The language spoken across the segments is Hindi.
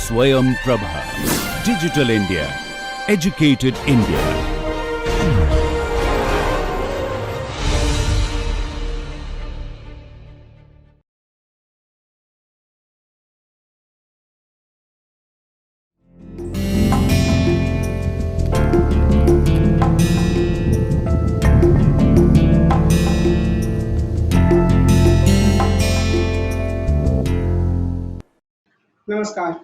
Swayam Prabha. Digital India. Educated India. नमस्कार।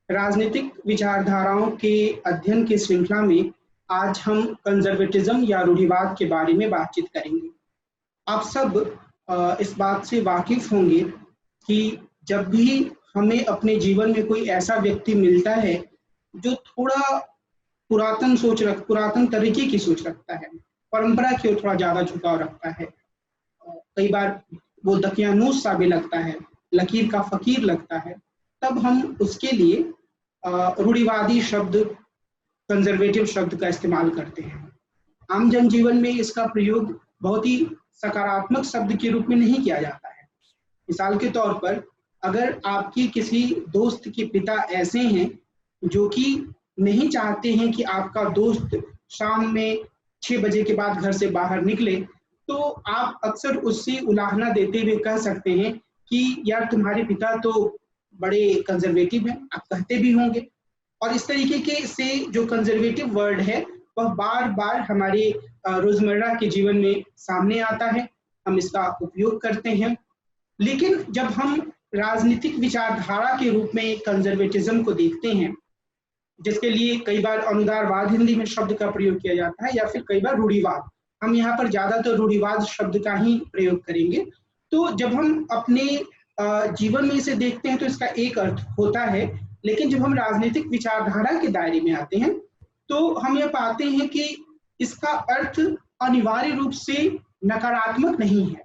राजनीतिक विचारधाराओं के अध्ययन की श्रृंखला में आज हम कंजर्वेटिज्म या रूढ़िवाद के बारे में बातचीत करेंगे। आप सब इस बात से वाकिफ होंगे कि जब भी हमें अपने जीवन में कोई ऐसा व्यक्ति मिलता है जो थोड़ा पुरातन तरीके की सोच रखता है, परंपरा की ओर थोड़ा ज्यादा झुकाव रखता है, कई बार वो दकियानूस सा भी लगता है, लकीर का फकीर लगता है, तब हम उसके लिए रूढ़िवादी शब्द, कंजर्वेटिव शब्द का इस्तेमाल करते हैं। आम जनजीवन में इसका प्रयोग बहुत ही सकारात्मक शब्द के रूप में नहीं किया जाता है। मिसाल के तौर पर, अगर आपकी किसी दोस्त के पिता ऐसे हैं जो कि नहीं चाहते हैं कि आपका दोस्त शाम में 6 बजे के बाद घर से बाहर निकले, तो आप अक्सर उससे उलाहना देते हुए कह सकते हैं कि यार तुम्हारे पिता तो बड़े कंजर्वेटिव हैं, आप कहते भी होंगे। और इस तरीके के से जो कंजर्वेटिव वर्ड है वह बार बार हमारे रोजमर्रा के जीवन में सामने आता है, हम इसका उपयोग करते हैं। लेकिन जब हम राजनीतिक विचारधारा के रूप में कंजर्वेटिज्म को देखते हैं, जिसके लिए कई बार अनुदारवाद हिंदी में शब्द का प्रयोग किया जाता है या फिर कई बार रूढ़िवाद, हम यहाँ पर ज्यादातर रूढ़िवाद शब्द का ही प्रयोग करेंगे। तो जब हम अपने जीवन में इसे देखते हैं तो इसका एक अर्थ होता है, लेकिन जब हम राजनीतिक विचारधारा के दायरे में आते हैं तो हम ये पाते हैं कि इसका अर्थ अनिवार्य रूप से नकारात्मक नहीं है।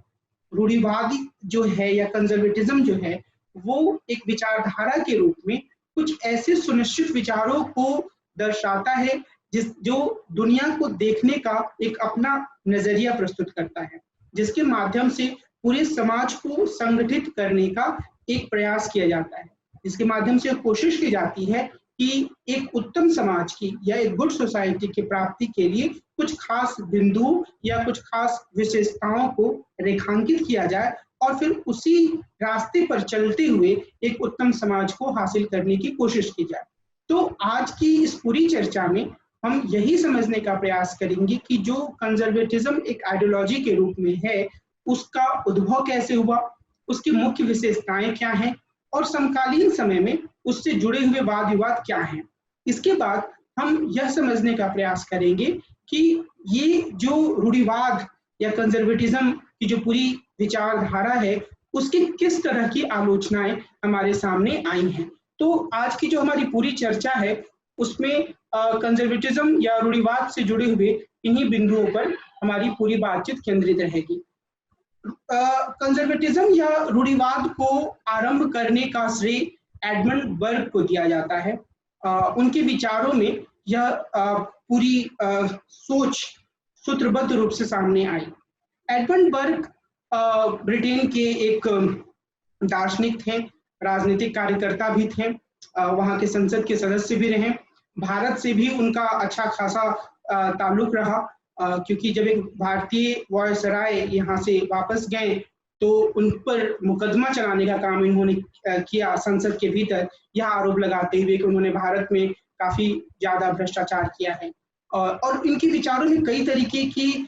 रूढ़िवादी जो है या कंजर्वेटिज्म जो है वो एक विचारधारा के रूप में कुछ ऐसे सुनिश्चित विचारों को दर्शाता है जो दुनिया को देखने का एक अपना नजरिया प्रस्तुत करता है, जिसके माध्यम से पूरे समाज को संगठित करने का एक प्रयास किया जाता है, जिसके माध्यम से कोशिश की जाती है कि एक उत्तम समाज की या एक गुड सोसाइटी की प्राप्ति के लिए कुछ खास बिंदुओं या कुछ खास विशेषताओं को रेखांकित किया जाए और फिर उसी रास्ते पर चलते हुए एक उत्तम समाज को हासिल करने की कोशिश की जाए। तो आज की इस पूरी चर्चा में हम यही समझने का प्रयास करेंगे कि जो कंजर्वेटिज्म एक आइडियोलॉजी के रूप में है, उसका उद्भव कैसे हुआ, उसकी मुख्य विशेषताएं क्या हैं और समकालीन समय में उससे जुड़े हुए वाद विवाद क्या हैं। इसके बाद हम यह समझने का प्रयास करेंगे कि ये जो रूढ़िवाद या कंजर्वेटिज्म की जो पूरी विचारधारा है उसकी किस तरह की आलोचनाएं हमारे सामने आई हैं। तो आज की जो हमारी पूरी चर्चा है उसमें कंजर्वेटिज्म या रूढ़िवाद से जुड़े हुए इन्हीं बिंदुओं पर हमारी पूरी बातचीत केंद्रित रहेगी। कंजर्वेटिज्म या रूढ़िवाद को आरंभ करने का श्रेय एडमंड बर्ग को दिया जाता है। उनके विचारों में यह पूरी सोच सूत्रबद्ध रूप से सामने आई। एडमंड बर्ग ब्रिटेन के एक दार्शनिक थे, राजनीतिक कार्यकर्ता भी थे, वहाँ के संसद के सदस्य भी रहे। भारत से भी उनका अच्छा खासा ताल्लुक रहा, क्योंकि जब एक भारतीय वायसराय यहाँ से वापस गए तो उन पर मुकदमा चलाने का काम इन्होंने किया संसद के भीतर, यह आरोप लगाते हुए कि उन्होंने भारत में काफी ज्यादा भ्रष्टाचार किया है। और इनके विचारों में कई तरीके की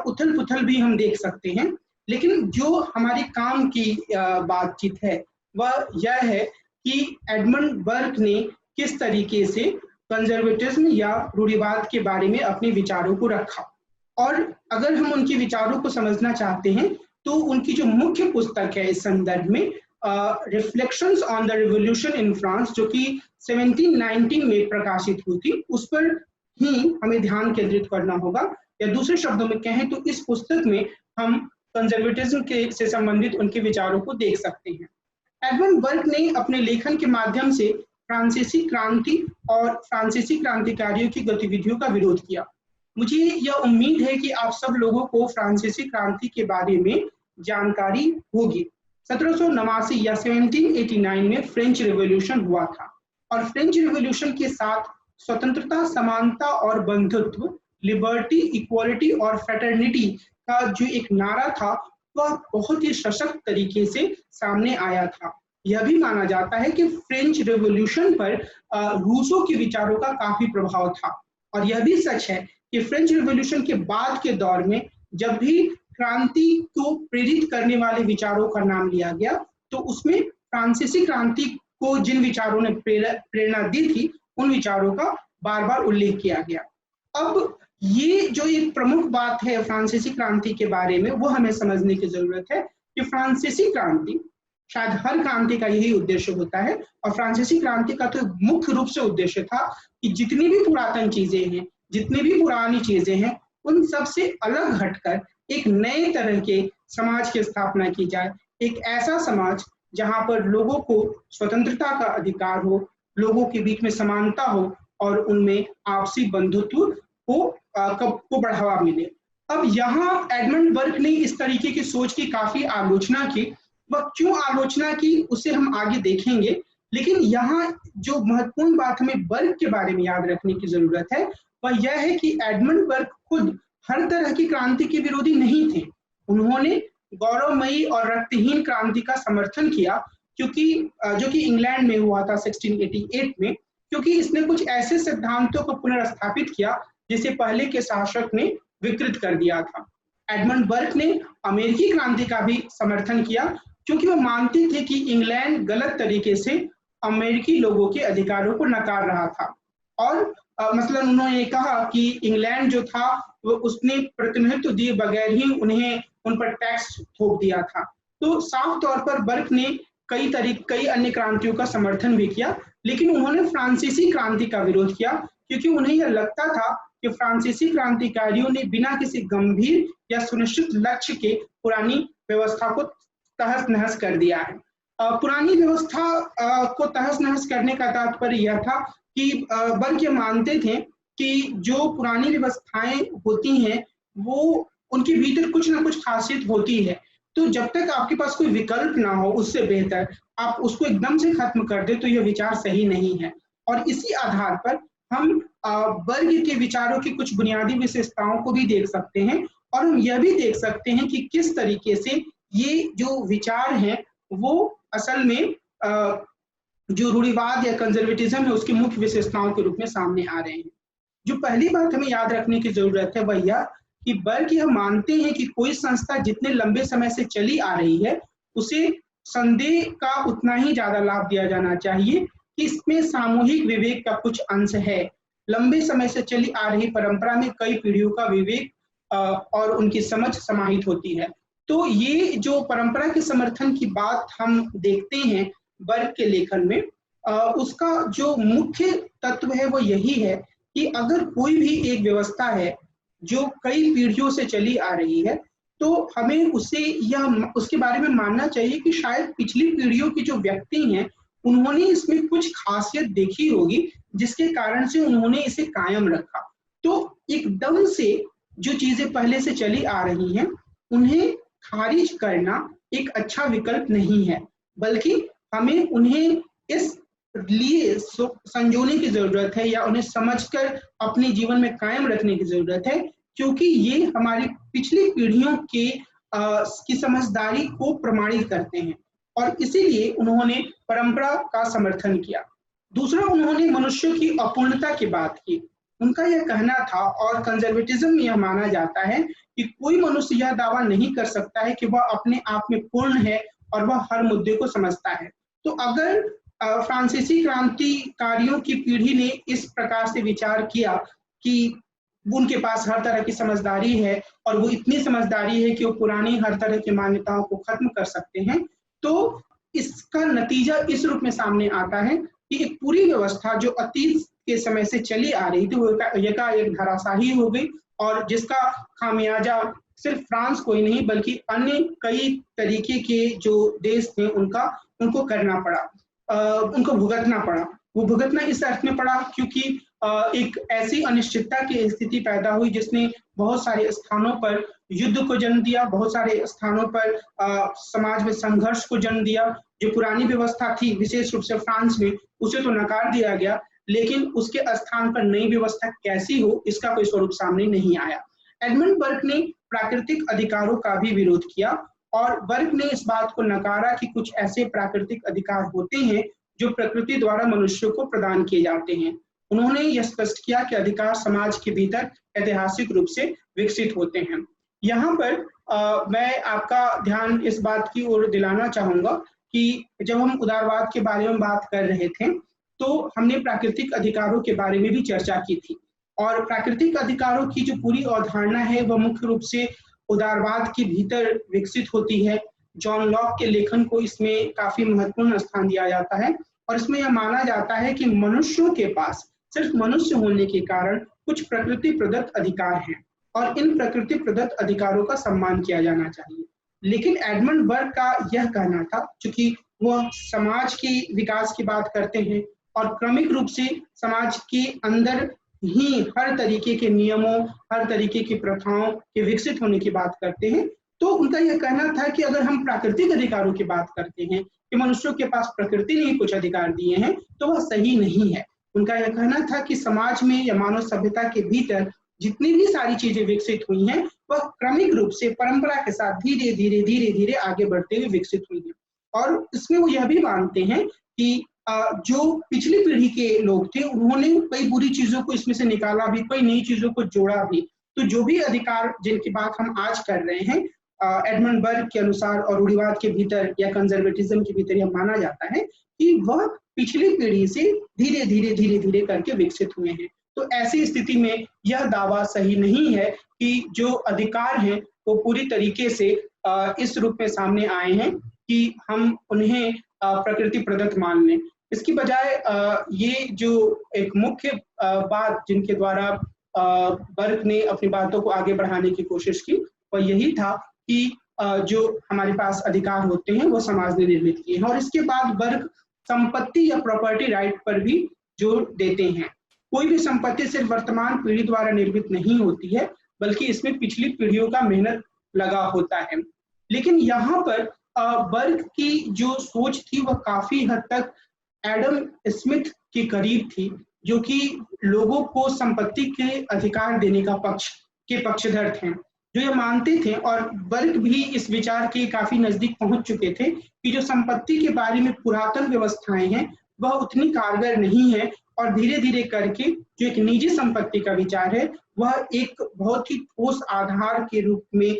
उथल पुथल भी हम देख सकते हैं। लेकिन जो हमारे काम की बातचीत है वह यह है कि एडमंड बर्ग ने किस तरीके से कंजर्वेटिज्म या रूढ़िवाद के बारे में अपने विचारों को रखा। और अगर हम उनके विचारों को समझना चाहते हैं तो उनकी जो मुख्य पुस्तक है इस संदर्भ में reflections on the revolution in France, जो कि 1719 में प्रकाशित हुई थी, उस पर ही हमें ध्यान केंद्रित करना होगा। या दूसरे शब्दों में कहें तो इस पुस्तक में हम कंजर्वेटिज्म के से संबंधित उनके विचारों को देख सकते हैं। एडमंड बर्ग ने अपने लेखन के माध्यम से फ्रांसीसी क्रांति और फ्रांसीसी क्रांतिकारियों की गतिविधियों का विरोध किया। मुझे यह उम्मीद है कि आप सब लोगों को फ्रांसीसी क्रांति के बारे में जानकारी होगी। 1789 या 1789 में फ्रेंच रिवॉल्यूशन हुआ था। और फ्रेंच रिवॉल्यूशन के साथ स्वतंत्रता, समानता और बंधुत्व, लिबर्टी, इक्वालिटी और फ्रेटर्निटी का जो एक नारा था वह बहुत ही सशक्त तरीके से सामने आया था। यह भी माना जाता है कि फ्रेंच रिवॉल्यूशन पर रूसों के विचारों का काफी प्रभाव था। और यह भी सच है कि फ्रेंच रिवॉल्यूशन के बाद के दौर में जब भी क्रांति को प्रेरित करने वाले विचारों का नाम लिया गया तो उसमें फ्रांसीसी क्रांति को जिन विचारों ने प्रेरणा दी थी उन विचारों का बार बार उल्लेख किया गया। अब ये जो एक प्रमुख बात है फ्रांसीसी क्रांति के बारे में वो हमें समझने की जरूरत है कि फ्रांसीसी क्रांति, शायद हर क्रांति का यही उद्देश्य होता है, और फ्रांसीसी क्रांति का तो मुख्य रूप से उद्देश्य था कि जितनी भी पुरातन चीजें हैं, जितनी भी पुरानी चीजें हैं, उन सब से अलग हटकर एक नए तरह के समाज की स्थापना की जाए। एक ऐसा समाज जहां पर लोगों को स्वतंत्रता का अधिकार हो, लोगों के बीच में समानता हो और उनमें आपसी बंधुत्व को बढ़ावा मिले। अब यहाँ एडमंड बर्क ने इस तरीके की सोच की काफी आलोचना की। वह क्यों आलोचना की उसे हम आगे देखेंगे, लेकिन यहाँ जो महत्वपूर्ण बात हमें बर्क के बारे में याद रखने की जरूरत है वह यह है कि एडमंड बर्क खुद हर तरह की क्रांति के विरोधी नहीं थे। उन्होंने गौरवमयी और रक्तहीन क्रांति का समर्थन किया क्योंकि जो कि इंग्लैंड में हुआ था 1688 में, क्योंकि इसने कुछ ऐसे सिद्धांतों को पुनर्स्थापित किया जिसे पहले के शासक ने विकृत कर दिया था। एडमंड बर्क ने अमेरिकी क्रांति का भी समर्थन किया क्योंकि वह मानते थे कि इंग्लैंड गलत तरीके से अमेरिकी लोगों के अधिकारों को नकार रहा था। और मसलन उन्होंने कहा कि इंग्लैंड जो था वो उसने प्रतिनिधित्व दिए बगैर ही उन पर टैक्स थोप दिया था। तो साफ तौर पर बर्क ने कई अन्य क्रांतियों का समर्थन भी किया, लेकिन उन्होंने फ्रांसीसी क्रांति का विरोध किया क्योंकि उन्हें यह लगता था कि फ्रांसीसी क्रांतिकारियों ने बिना किसी गंभीर या सुनिश्चित लक्ष्य के पुरानी व्यवस्था को तहस नहस कर दिया है। पुरानी व्यवस्था को तहस नहस करने का तात्पर्य यह था कि बर्क ये मानते थे कि जो पुरानी व्यवस्थाएं होती हैं वो उनके भीतर कुछ ना कुछ खासियत होती है, तो जब तक आपके पास कोई विकल्प ना हो उससे बेहतर आप उसको एकदम से खत्म कर दे तो यह विचार सही नहीं है। और इसी आधार पर हम बर्ग के विचारों की कुछ बुनियादी विशेषताओं को भी देख सकते हैं और हम यह भी देख सकते हैं कि किस तरीके से ये जो विचार हैं वो असल में जो रूढ़िवाद या कंजर्वेटिज्म है उसकी मुख्य विशेषताओं के रूप में सामने आ रहे हैं। जो पहली बात हमें याद रखने की जरूरत है वह यह कि बर्ग यह मानते हैं कि कोई संस्था जितने लंबे समय से चली आ रही है उसे संदेह का उतना ही ज्यादा लाभ दिया जाना चाहिए कि इसमें सामूहिक विवेक का कुछ अंश है। लंबे समय से चली आ रही परंपरा में कई पीढ़ियों का विवेक और उनकी समझ समाहित होती है। तो ये जो परंपरा के समर्थन की बात हम देखते हैं बर्ग के लेखन में, उसका जो मुख्य तत्व है वो यही है कि अगर कोई भी एक व्यवस्था है जो कई पीढ़ियों से चली आ रही है तो हमें उसके बारे में मानना चाहिए कि शायद पिछली पीढ़ियों की जो व्यक्ति हैं उन्होंने इसमें कुछ खासियत देखी होगी जिसके कारण से उन्होंने इसे कायम रखा। तो एकदम से जो चीजें पहले से चली आ रही हैं उन्हें खारिज करना एक अच्छा विकल्प नहीं है, बल्कि हमें उन्हें इस लिए संजोने की जरूरत है या उन्हें समझकर अपने जीवन में कायम रखने की जरूरत है, क्योंकि ये हमारी पिछली पीढ़ियों की समझदारी को प्रमाणित करते हैं और इसीलिए उन्होंने परंपरा का समर्थन किया। दूसरा, उन्होंने मनुष्य की अपूर्णता की बात की। उनका यह कहना था और कंजर्वेटिज्म में यह माना जाता है कि कोई मनुष्य यह दावा नहीं कर सकता है कि वह अपने आप में पूर्ण है और वह हर मुद्दे को समझता है। तो अगर फ्रांसीसी क्रांतिकारियों की पीढ़ी ने इस प्रकार से विचार किया कि उनके पास हर तरह की समझदारी है और वो इतनी समझदारी है कि वो पुरानी हर तरह की मान्यताओं को खत्म कर सकते हैं, तो इसका नतीजा इस रूप में सामने आता है कि एक पूरी व्यवस्था जो अतीत के समय से चली आ रही थी वो एकाएक धराशायी हो गई और जिसका खामियाजा सिर्फ फ्रांस को ही नहीं बल्कि अन्य कई तरीके के जो देश थे उनको करना पड़ा, उनको भुगतना पड़ा। वो भुगतना इस अर्थ में पड़ा क्योंकि एक ऐसी अनिश्चितता की स्थिति पैदा हुई जिसने बहुत सारे स्थानों पर युद्ध को जन्म दिया, बहुत सारे स्थानों पर समाज में संघर्ष को जन्म दिया। जो पुरानी व्यवस्था थी विशेष रूप से फ्रांस में, उसे तो नकार दिया गया, लेकिन उसके स्थान पर नई व्यवस्था कैसी हो इसका कोई स्वरूप सामने नहीं आया। एडमंड बर्क ने प्राकृतिक अधिकारों का भी विरोध किया और बर्क ने इस बात को नकारा कि कुछ ऐसे प्राकृतिक अधिकार होते हैं जो प्रकृति द्वारा मनुष्य को प्रदान किए जाते हैं। उन्होंने यह स्पष्ट किया कि अधिकार समाज के भीतर ऐतिहासिक रूप से विकसित होते हैं। यहाँ पर मैं आपका ध्यान इस बात की ओर दिलाना चाहूंगा कि जब हम उदारवाद के बारे में बात कर रहे थे तो हमने प्राकृतिक अधिकारों के बारे में भी चर्चा की थी, और प्राकृतिक अधिकारों की जो पूरी अवधारणा है वह मुख्य रूप से उदारवाद के भीतर विकसित होती है। जॉन लॉक के लेखन को इसमें काफी महत्वपूर्ण स्थान दिया जाता है और इसमें यह माना जाता है कि मनुष्यों के पास सिर्फ मनुष्य होने के कारण कुछ प्रकृति प्रदत्त अधिकार हैं और इन प्रकृति प्रदत्त अधिकारों का सम्मान किया जाना चाहिए। लेकिन एडमंड बर्क का यह कहना था, चूंकि वह समाज के विकास की बात करते हैं और क्रमिक रूप से समाज के अंदर ही हर तरीके के नियमों, हर तरीके की प्रथाओं के विकसित होने की बात करते हैं, तो उनका यह कहना था कि अगर हम प्राकृतिक अधिकारों की बात करते हैं कि मनुष्यों के पास प्रकृति ने कुछ अधिकार दिए हैं, तो वह सही नहीं है। उनका यह कहना था कि समाज में या मानव सभ्यता के भीतर जितनी भी सारी चीजें विकसित हुई हैं वह क्रमिक रूप से परंपरा के साथ धीरे धीरे धीरे धीरे आगे बढ़ते हुए विकसित हुई हैं। और इसमें वो यह भी मानते हैं कि जो पिछली पीढ़ी के लोग थे उन्होंने कई बुरी चीजों को इसमें से निकाला भी, कई नई चीजों को जोड़ा भी। तो जो भी अधिकार जिनकी बात हम आज कर रहे हैं एडमंड बर्क के अनुसार और रूढ़िवाद के भीतर या कंजर्वेटिज्म के भीतर यह माना जाता है कि वह पिछली पीढ़ी से धीरे धीरे धीरे धीरे करके विकसित हुए हैं। तो ऐसी स्थिति में यह दावा सही नहीं है कि जो अधिकार हैं वो पूरी तरीके से इस रूप में सामने आए हैं कि हम उन्हें प्रकृति प्रदत्त मान लें। इसकी बजाय ये जो एक मुख्य बात जिनके द्वारा बर्क ने अपनी बातों को आगे बढ़ाने की कोशिश की वह यही था कि जो हमारे पास अधिकार होते हैं वो समाज ने निर्मित किए हैं। और इसके बाद बर्क संपत्ति या प्रॉपर्टी राइट पर भी जोर देते हैं। कोई भी संपत्ति सिर्फ वर्तमान पीढ़ी द्वारा निर्मित नहीं होती है, बल्कि इसमें पिछली पीढ़ियों का मेहनत लगा होता है। लेकिन यहाँ पर बर्क की जो सोच थी वह काफी हद तक एडम स्मिथ के करीब थी, जो कि लोगों को संपत्ति के अधिकार देने का पक्षधर थे, जो ये मानते थे। और बर्क भी इस विचार के काफी नजदीक पहुंच चुके थे कि जो संपत्ति के बारे में पुरातन व्यवस्थाएं हैं वह उतनी कारगर नहीं है और धीरे धीरे करके जो एक निजी संपत्ति का विचार है वह एक बहुत ही ठोस आधार के रूप में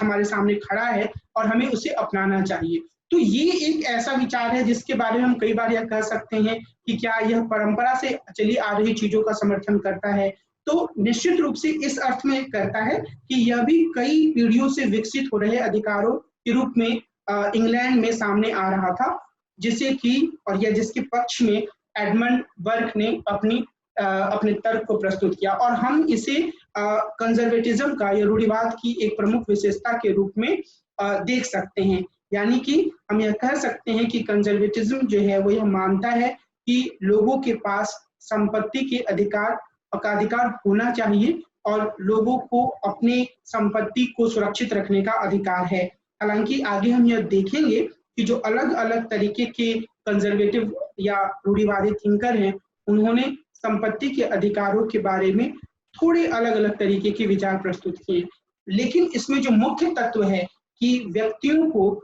हमारे सामने खड़ा है और हमें उसे अपनाना चाहिए। तो ये एक ऐसा विचार है जिसके बारे में हम कई बार यह कह सकते हैं कि क्या यह परंपरा से चली आ रही चीजों का समर्थन करता है, तो निश्चित रूप से इस अर्थ में करता है कि यह भी कई पीढ़ियों से विकसित हो रहे अधिकारों के रूप में इंग्लैंड में सामने आ रहा था, जिसे कि और यह जिसके पक्ष में एडमंड बर्क ने अपने तर्क को प्रस्तुत किया। और हम इसे कंजर्वेटिज्म का या रूढ़िवाद की एक प्रमुख विशेषता के रूप में देख सकते हैं। यानी कि हम यह कह सकते हैं कि कंजर्वेटिज्म जो है वो यह मानता है कि लोगों के पास संपत्ति के अधिकार होना चाहिए और लोगों को अपने संपत्ति को सुरक्षित रखने का अधिकार है। हालांकि आगे हम यह देखेंगे कि जो अलग अलग तरीके के कंजर्वेटिव या रूढ़िवादी थिंकर हैं उन्होंने संपत्ति के अधिकारों के बारे में थोड़े अलग अलग तरीके के विचार प्रस्तुत किए। लेकिन इसमें जो मुख्य तत्व है कि व्यक्तियों को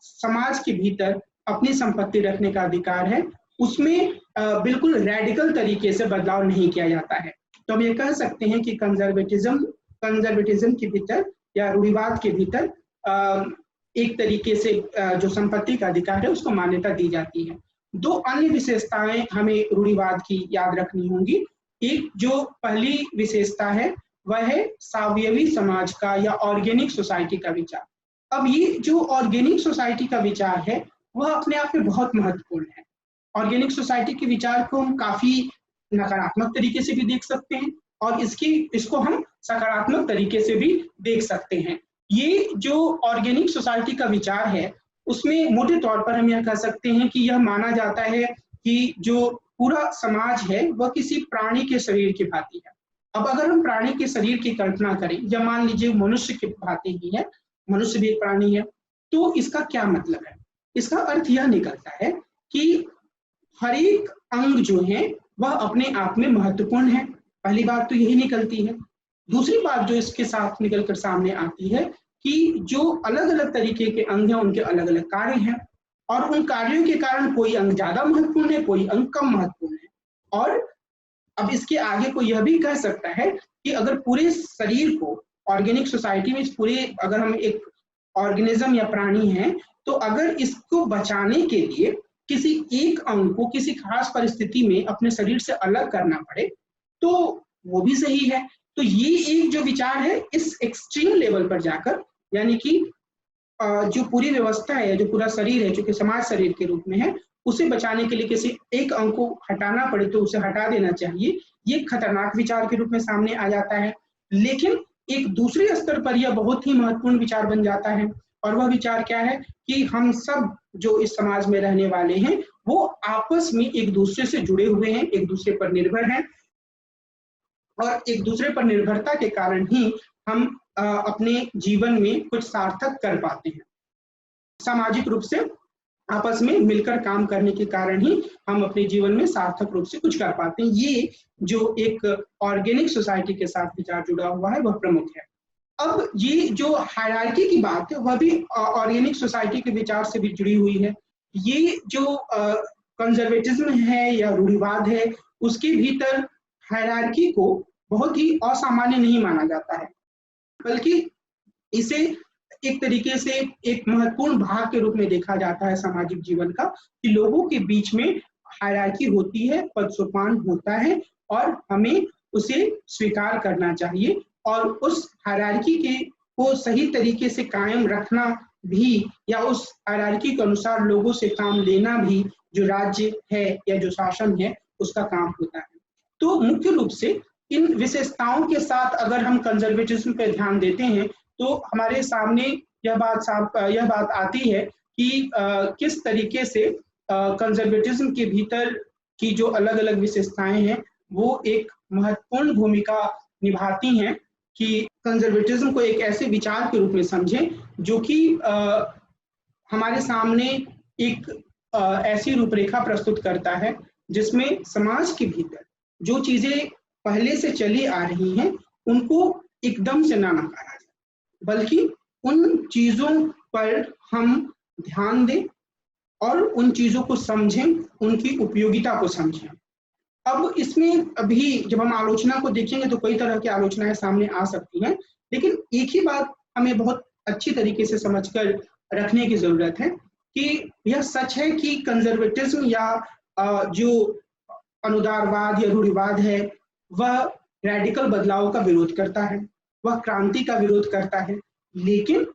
समाज के भीतर अपनी संपत्ति रखने का अधिकार है, उसमें बिल्कुल रेडिकल तरीके से बदलाव नहीं किया जाता है। तो हम ये कह सकते हैं कि कंजर्वेटिज्म के भीतर या रूढ़िवाद के भीतर एक तरीके से जो संपत्ति का अधिकार है उसको मान्यता दी जाती है। दो अन्य विशेषताएं हमें रूढ़िवाद की याद रखनी होंगी। एक जो पहली विशेषता है वह है सावयवी समाज का या ऑर्गेनिक सोसाइटी का विचार। अब ये जो ऑर्गेनिक सोसाइटी का विचार है वह अपने आप में बहुत महत्वपूर्ण है। ऑर्गेनिक सोसाइटी के विचार को हम काफी नकारात्मक तरीके से भी देख सकते हैं और इसको हम सकारात्मक तरीके से भी देख सकते हैं। ये जो ऑर्गेनिक सोसाइटी का विचार है उसमें मोटे तौर पर हम यह कह सकते हैं कि यह माना जाता है कि जो पूरा समाज है वह किसी प्राणी के शरीर की भांति है अब अगर हम प्राणी के शरीर की कल्पना करें, या मान लीजिए मनुष्य की भांति ही है, मनुष्य भी एक प्राणी है, तो इसका क्या मतलब है? इसका अर्थ यह निकलता है कि हर एक अंग जो है वह अपने आप में महत्वपूर्ण है। पहली बात तो यही निकलती है। दूसरी बात जो इसके साथ निकल कर सामने आती है कि जो अलग अलग तरीके के अंग हैं उनके अलग अलग कार्य हैं, और उन कार्यों के कारण कोई अंग ज्यादा महत्वपूर्ण है, कोई अंग कम महत्वपूर्ण है। और अब इसके आगे कोई यह भी कह सकता है कि अगर पूरे शरीर को ऑर्गेनिक सोसाइटी में पूरे, अगर हम एक ऑर्गेनिज्म या प्राणी हैं, तो अगर इसको बचाने के लिए किसी एक अंग को किसी खास परिस्थिति में अपने शरीर से अलग करना पड़े तो वो भी सही है। तो ये एक जो विचार है इस एक्सट्रीम लेवल पर जाकर, यानी कि जो पूरी व्यवस्था है, जो पूरा शरीर है, जो कि समाज शरीर के रूप में है, उसे बचाने के लिए किसी एक अंग को हटाना पड़े तो उसे हटा देना चाहिए, ये खतरनाक विचार के रूप में सामने आ जाता है। लेकिन एक दूसरे स्तर पर यह बहुत ही महत्वपूर्ण विचार बन जाता है, और वह विचार क्या है कि हम सब जो इस समाज में रहने वाले हैं वो आपस में एक दूसरे से जुड़े हुए हैं, एक दूसरे पर निर्भर हैं, और एक दूसरे पर निर्भरता के कारण ही हम अपने जीवन में कुछ सार्थक कर पाते हैं। सामाजिक रूप से आपस में मिलकर काम करने के कारण ही हम अपने जीवन में सार्थक रूप से कुछ कर पाते हैं। ये जो एक ऑर्गेनिक सोसाइटी के साथ विचार जुड़ा हुआ है वह प्रमुख है। अब ये जो हायरार्की की बात है वह भी ऑर्गेनिक सोसाइटी के विचार से भी जुड़ी हुई है। ये जो कंजर्वेटिज्म है या रूढ़िवाद है, उसके भीतर हायरार्की को बहुत ही असामान्य नहीं माना जाता है, बल्कि इसे एक तरीके से एक महत्वपूर्ण भाग के रूप में देखा जाता है सामाजिक जीवन का, कि लोगों के बीच में हायरार्की होती है, पद सोपान होता है, और हमें उसे स्वीकार करना चाहिए, और उस हायरार्की के को सही तरीके से कायम रखना भी, या उस हायरार्की के अनुसार लोगों से काम लेना भी जो राज्य है या जो शासन है उसका काम होता है। तो मुख्य रूप से इन विशेषताओं के साथ अगर हम कंजर्वेटिज्म पे ध्यान देते हैं तो हमारे सामने यह बात आती है कि किस तरीके से कंजर्वेटिज्म के भीतर की जो अलग अलग विशेषताएं हैं वो एक महत्वपूर्ण भूमिका निभाती हैं, कि कंजर्वेटिज्म को एक ऐसे विचार के रूप में समझें जो कि हमारे सामने एक ऐसी रूपरेखा प्रस्तुत करता है जिसमें समाज के भीतर जो चीजें पहले से चली आ रही हैं उनको एकदम से ना नकारा जाए, बल्कि उन चीजों पर हम ध्यान दें और उन चीजों को समझें, उनकी उपयोगिता को समझें। अब इसमें अभी जब हम आलोचना को देखेंगे तो कई तरह की आलोचनाएं सामने आ सकती हैं, लेकिन एक ही बात हमें बहुत अच्छी तरीके से समझकर रखने की जरूरत है कि यह सच है कि कंजर्वेटिज्म या जो अनुदारवाद या रूढ़िवाद है वह रैडिकल बदलाव का विरोध करता है, वह क्रांति का विरोध करता है, लेकिन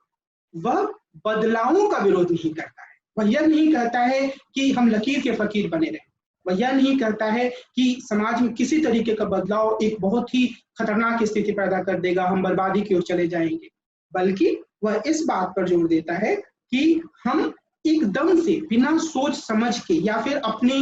वह बदलावों का विरोध नहीं करता है। वह यह नहीं कहता है कि हम लकीर के फकीर बने रहें, वह यह नहीं कहता है कि समाज में किसी तरीके का बदलाव एक बहुत ही खतरनाक स्थिति पैदा कर देगा, हम बर्बादी की ओर चले जाएंगे, बल्कि वह इस बात पर जोर देता है कि हम एकदम से बिना सोच समझ के या फिर अपने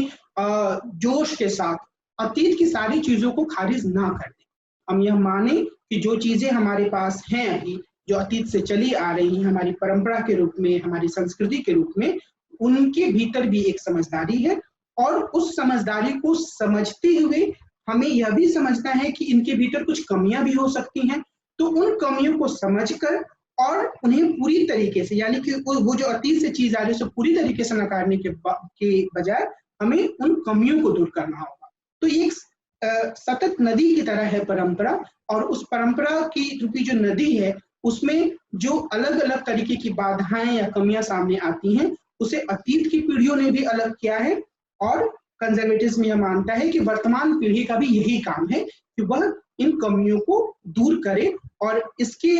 जोश के साथ अतीत की सारी चीजों को खारिज ना कर दें। हम यह माने कि जो चीजें हमारे पास हैं अभी, जो अतीत से चली आ रही हैं हमारी परंपरा के रूप में, हमारी संस्कृति के रूप में, उनके भीतर भी एक समझदारी है, और उस समझदारी को समझते हुए हमें यह भी समझना है कि इनके भीतर कुछ कमियां भी हो सकती हैं। तो उन कमियों को समझकर और उन्हें पूरी तरीके से, यानी कि वो जो अतीत से चीज आ रही है उसे पूरी तरीके से नकारने के बजाय हमें उन कमियों को दूर करना होगा। तो एक सतत नदी की तरह है परंपरा, और उस परंपरा की रूपी जो नदी है उसमें जो अलग अलग तरीके की बाधाएं या कमियां सामने आती हैं उसे अतीत की पीढ़ियों ने भी अलग किया है, और कंजर्वेटिज्म यह मानता है कि वर्तमान पीढ़ी का भी यही काम है कि वह इन कमियों को दूर करे, और इसके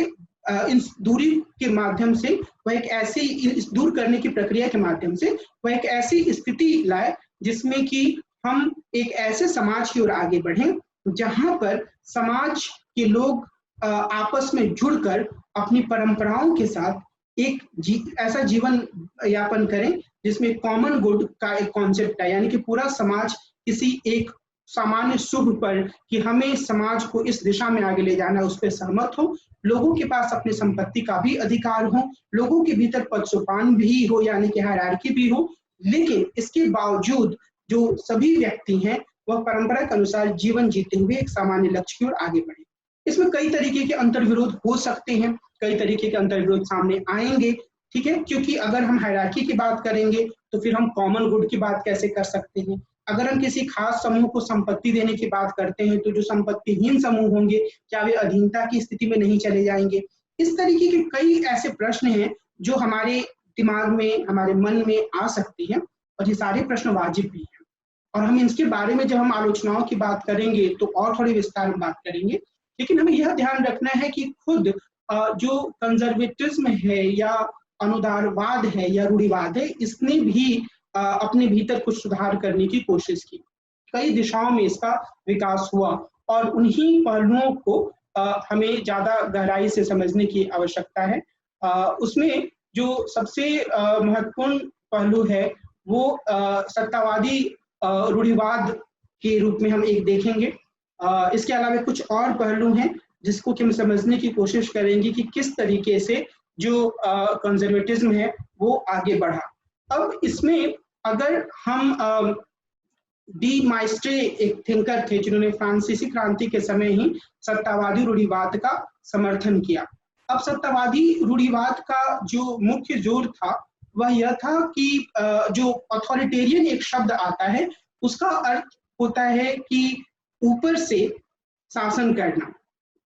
इस दूरी के माध्यम से वह एक ऐसी, इस दूर करने की प्रक्रिया के माध्यम से वह एक ऐसी स्थिति लाए जिसमें कि हम एक ऐसे समाज की ओर आगे बढ़ें जहां पर समाज के लोग आपस में जुड़कर अपनी परंपराओं के साथ एक ऐसा जीवन यापन करें जिसमें कॉमन गुड का एक कॉन्सेप्ट है, यानी कि पूरा समाज किसी एक सामान्य शुभ पर कि हमें समाज को इस दिशा में आगे ले जाना है, उस पर सहमत हो। लोगों के पास अपनी संपत्ति का भी अधिकार हो, लोगों के भीतर पद सोपान भी हो, यानी कि हायरार्की भी हो, लेकिन इसके बावजूद जो सभी व्यक्ति हैं वह परंपरा के अनुसार जीवन जीते हुए एक सामान्य लक्ष्य की ओर आगे बढ़े। इसमें कई तरीके के अंतर्विरोध हो सकते हैं, कई तरीके के अंतर्विरोध सामने आएंगे, ठीक है, क्योंकि अगर हम हायरार्की की बात करेंगे तो फिर हम कॉमन गुड की बात कैसे कर सकते हैं। अगर हम किसी खास समूह को संपत्ति देने की बात करते हैं तो जो संपत्तिहीन समूह होंगे क्या वे अधीनता की स्थिति में नहीं चले जाएंगे। इस तरीके के कई ऐसे प्रश्न हैं जो हमारे दिमाग में, हमारे मन में आ सकती हैं, और ये सारे प्रश्न वाजिब भी हैं। और हम इसके बारे में जब हम आलोचनाओं की बात करेंगे तो और थोड़ी विस्तार में बात करेंगे। लेकिन हमें यह ध्यान रखना है कि खुद जो कंजर्वेटिज्म है या अनुदारवाद है या रूढ़िवाद है, इसने भी अपने भीतर कुछ सुधार करने की कोशिश की। कई दिशाओं में इसका विकास हुआ और उन्हीं पहलुओं को हमें ज्यादा गहराई से समझने की आवश्यकता है। उसमें जो सबसे महत्वपूर्ण पहलू है वो सत्तावादी रूढ़िवाद के रूप में हम एक देखेंगे। इसके अलावा कुछ और पहलू हैं जिसको कि हम समझने की कोशिश करेंगे कि किस तरीके से जो कंजर्वेटिज्म है वो आगे बढ़ा। अब इसमें अगर हम डी माइस्ट्रे एक थिंकर थे जिन्होंने फ्रांसीसी क्रांति के समय ही सत्तावादी रूढ़िवाद का समर्थन किया। अब सत्तावादी रूढ़िवाद का जो मुख्य जोर था वह यह था कि जो अथॉरिटेरियन एक शब्द आता है उसका अर्थ होता है कि ऊपर से शासन करना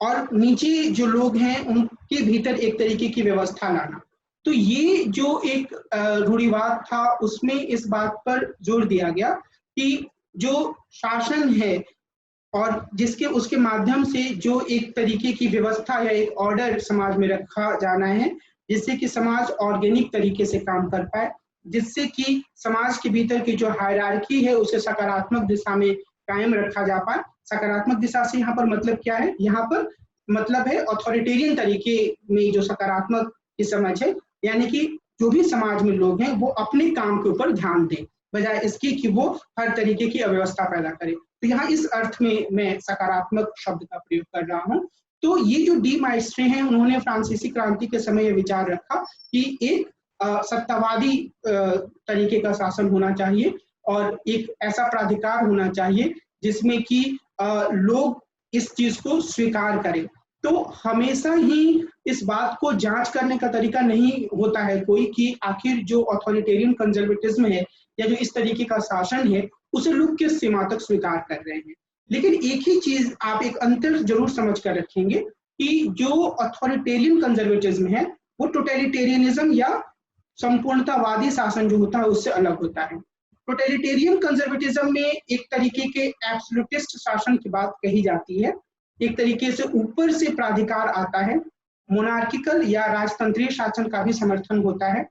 और नीचे जो लोग हैं उनके भीतर एक तरीके की व्यवस्था लाना। तो ये जो एक रूढ़िवाद था उसमें इस बात पर जोर दिया गया कि जो शासन है और जिसके उसके माध्यम से जो एक तरीके की व्यवस्था या एक ऑर्डर समाज में रखा जाना है, जिससे कि समाज ऑर्गेनिक तरीके से काम कर पाए, जिससे कि समाज के भीतर की जो हायरार्की है उसे सकारात्मक दिशा में कायम रखा जा पाए। सकारात्मक दिशा से यहाँ पर मतलब क्या है? यहाँ पर मतलब है अथॉरिटेरियन तरीके में जो सकारात्मक की समझ है, यानी कि जो भी समाज में लोग हैं वो अपने काम के ऊपर ध्यान दें बजाय इसके कि वो हर तरीके की अव्यवस्था पैदा करे। तो यहाँ इस अर्थ में मैं सकारात्मक शब्द का प्रयोग कर रहा हूँ। तो ये जो डी माइस्ट्रे हैं उन्होंने फ्रांसीसी क्रांति के समय यह विचार रखा कि एक सत्तावादी तरीके का शासन होना चाहिए और एक ऐसा प्राधिकार होना चाहिए जिसमें कि लोग इस चीज को स्वीकार करें। तो हमेशा ही इस बात को जांच करने का तरीका नहीं होता है कोई कि आखिर जो अथॉरिटेरियन कंजर्वेटिज्म है या जो इस तरीके का शासन है उसे लोग किस सीमा तक स्वीकार कर रहे हैं। लेकिन एक ही चीज आप एक अंतर जरूर समझ कर रखेंगे कि जो अथॉरिटेरियन कंजर्वेटिज्म है वो टोटलिटेरियनिज्म या संपूर्णतावादी शासन जो होता है उससे अलग होता है। टोटलिटेरियन कंजर्वेटिज्म में एक तरीके के एब्सोल्यूटिस्ट शासन की बात कही जाती है, एक तरीके से ऊपर से प्राधिकार आता है, मोनार्किकल या राजतंत्रीय शासन का भी समर्थन होता है।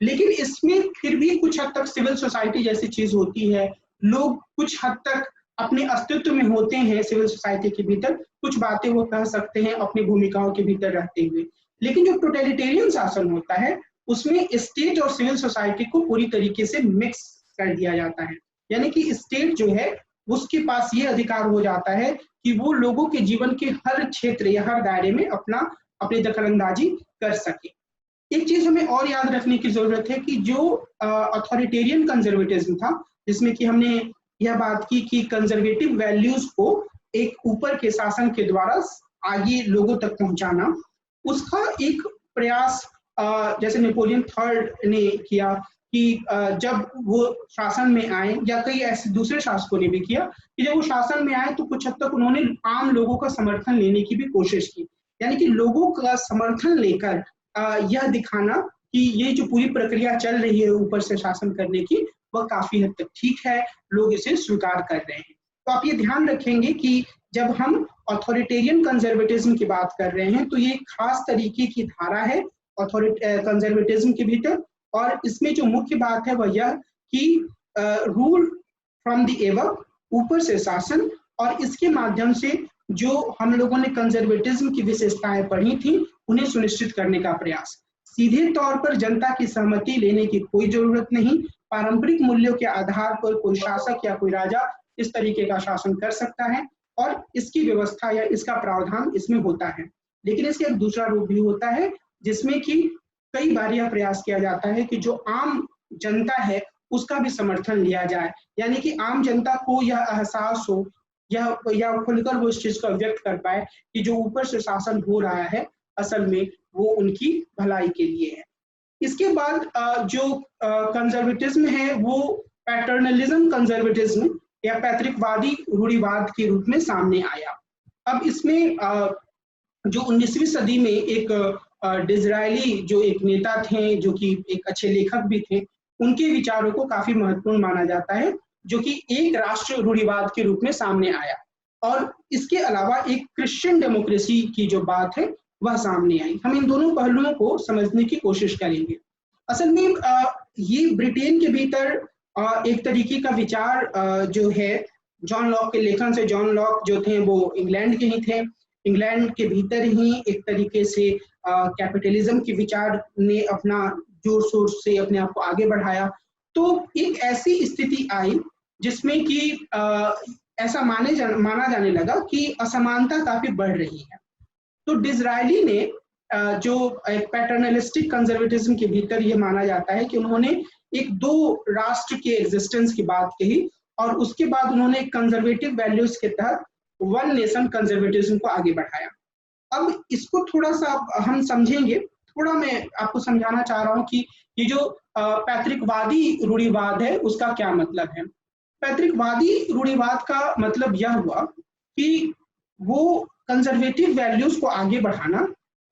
लेकिन इसमें फिर भी कुछ हद तक सिविल सोसाइटी जैसी चीज होती है, लोग कुछ हद तक अपने अस्तित्व में होते हैं सिविल सोसाइटी के भीतर, कुछ बातें वो कह सकते हैं अपनी भूमिकाओं के भीतर रहते हुए। लेकिन जो टोटलिटेरियन शासन होता है उसमें स्टेट और सिविल सोसाइटी को पूरी तरीके से मिक्स कर दिया जाता है, यानी कि स्टेट जो है उसके पास ये अधिकार हो जाता है कि वो लोगों के जीवन के हर क्षेत्र या हर दायरे में अपनी दखलंदाजी कर सके। एक चीज हमें और याद रखने की जरूरत है कि जो अथॉरिटेरियन कंजर्वेटिज्म था जिसमें कि हमने यह बात की कि कंजर्वेटिव वैल्यूज को एक ऊपर के शासन के द्वारा आगे लोगों तक पहुंचाना, उसका एक प्रयास जैसे नेपोलियन थर्ड ने किया कि जब वो शासन में आए, या कई ऐसे दूसरे शासकों ने भी किया कि जब वो शासन में आए तो कुछ हद तक उन्होंने आम लोगों का समर्थन लेने की भी कोशिश की, यानी कि लोगों का समर्थन लेकर यह दिखाना कि ये जो पूरी प्रक्रिया चल रही है ऊपर से शासन करने की वह काफी हद तक ठीक है, लोग इसे स्वीकार कर रहे हैं। तो आप ये ध्यान रखेंगे कि जब हम अथॉरिटेरियन कंजर्वेटिज्म की बात कर रहे हैं तो ये खास तरीके की धारा है कंजर्वेटिज्म के भीतर, और इसमें जो मुख्य बात है वह यह कि रूल फ्रॉम द एबव, ऊपर से शासन, और इसके माध्यम से जो हम लोगों ने कंजर्वेटिज्म की विशेषताएं पढ़ी थी उन्हें सुनिश्चित करने का प्रयास। सीधे तौर पर जनता की सहमति लेने की कोई जरूरत नहीं, पारंपरिक मूल्यों के आधार पर कोई शासक या कोई राजा किस तरीके का शासन कर सकता है और इसकी व्यवस्था या इसका प्रावधान इसमें होता है। लेकिन इसका एक दूसरा रूप भी होता है जिसमें कि कई बार यह प्रयास किया जाता है कि जो आम जनता है उसका भी समर्थन लिया जाए, यानी कि आम जनता को यह एहसास हो या खुलकर वो इस चीज को व्यक्त कर पाए कि जो ऊपर से शासन हो रहा है असल में वो उनकी भलाई के लिए है। इसके बाद जो कंजर्वेटिज्म है वो पैटर्नलिज्म कंजर्वेटिज्म या पैतृकवादी रूढ़िवाद के रूप में सामने आया। अब इसमें जो 19वीं सदी में एक डिज़रायली जो एक नेता थे, जो कि एक अच्छे लेखक भी थे, उनके विचारों को काफी महत्वपूर्ण माना जाता है, जो कि एक राष्ट्र रूढ़िवाद के रूप में सामने आया। और इसके अलावा एक क्रिश्चियन डेमोक्रेसी की जो बात है वह सामने आई। हम इन दोनों पहलुओं को समझने की कोशिश करेंगे। असल में ये ब्रिटेन के भीतर एक तरीके का विचार जो है जॉन लॉक के लेखन से, जॉन लॉक जो थे वो इंग्लैंड के ही थे, इंग्लैंड के भीतर ही एक तरीके से कैपिटलिज्म के विचार ने अपना जोर शोर से अपने आप को आगे बढ़ाया। तो एक ऐसी स्थिति आई जिसमें कि ऐसा माना जाने लगा कि असमानता काफी बढ़ रही है। तो डिज़रायली ने जो एक पैटर्नलिस्टिक कंजर्वेटिज्म के भीतर ये माना जाता है कि उन्होंने एक दो राष्ट्र के एग्जिस्टेंस की बात कही और उसके बाद उन्होंने कंजर्वेटिव वैल्यूज के तहत वन नेशन कंजर्वेटिज्म को आगे बढ़ाया। अब इसको थोड़ा सा हम समझेंगे, थोड़ा मैं आपको समझाना चाह रहा हूँ कि ये जो पैतृकवादी रूढ़िवाद है उसका क्या मतलब है। पैतृकवादी रूढ़िवाद का मतलब यह हुआ कि वो कंजर्वेटिव वैल्यूज को आगे बढ़ाना,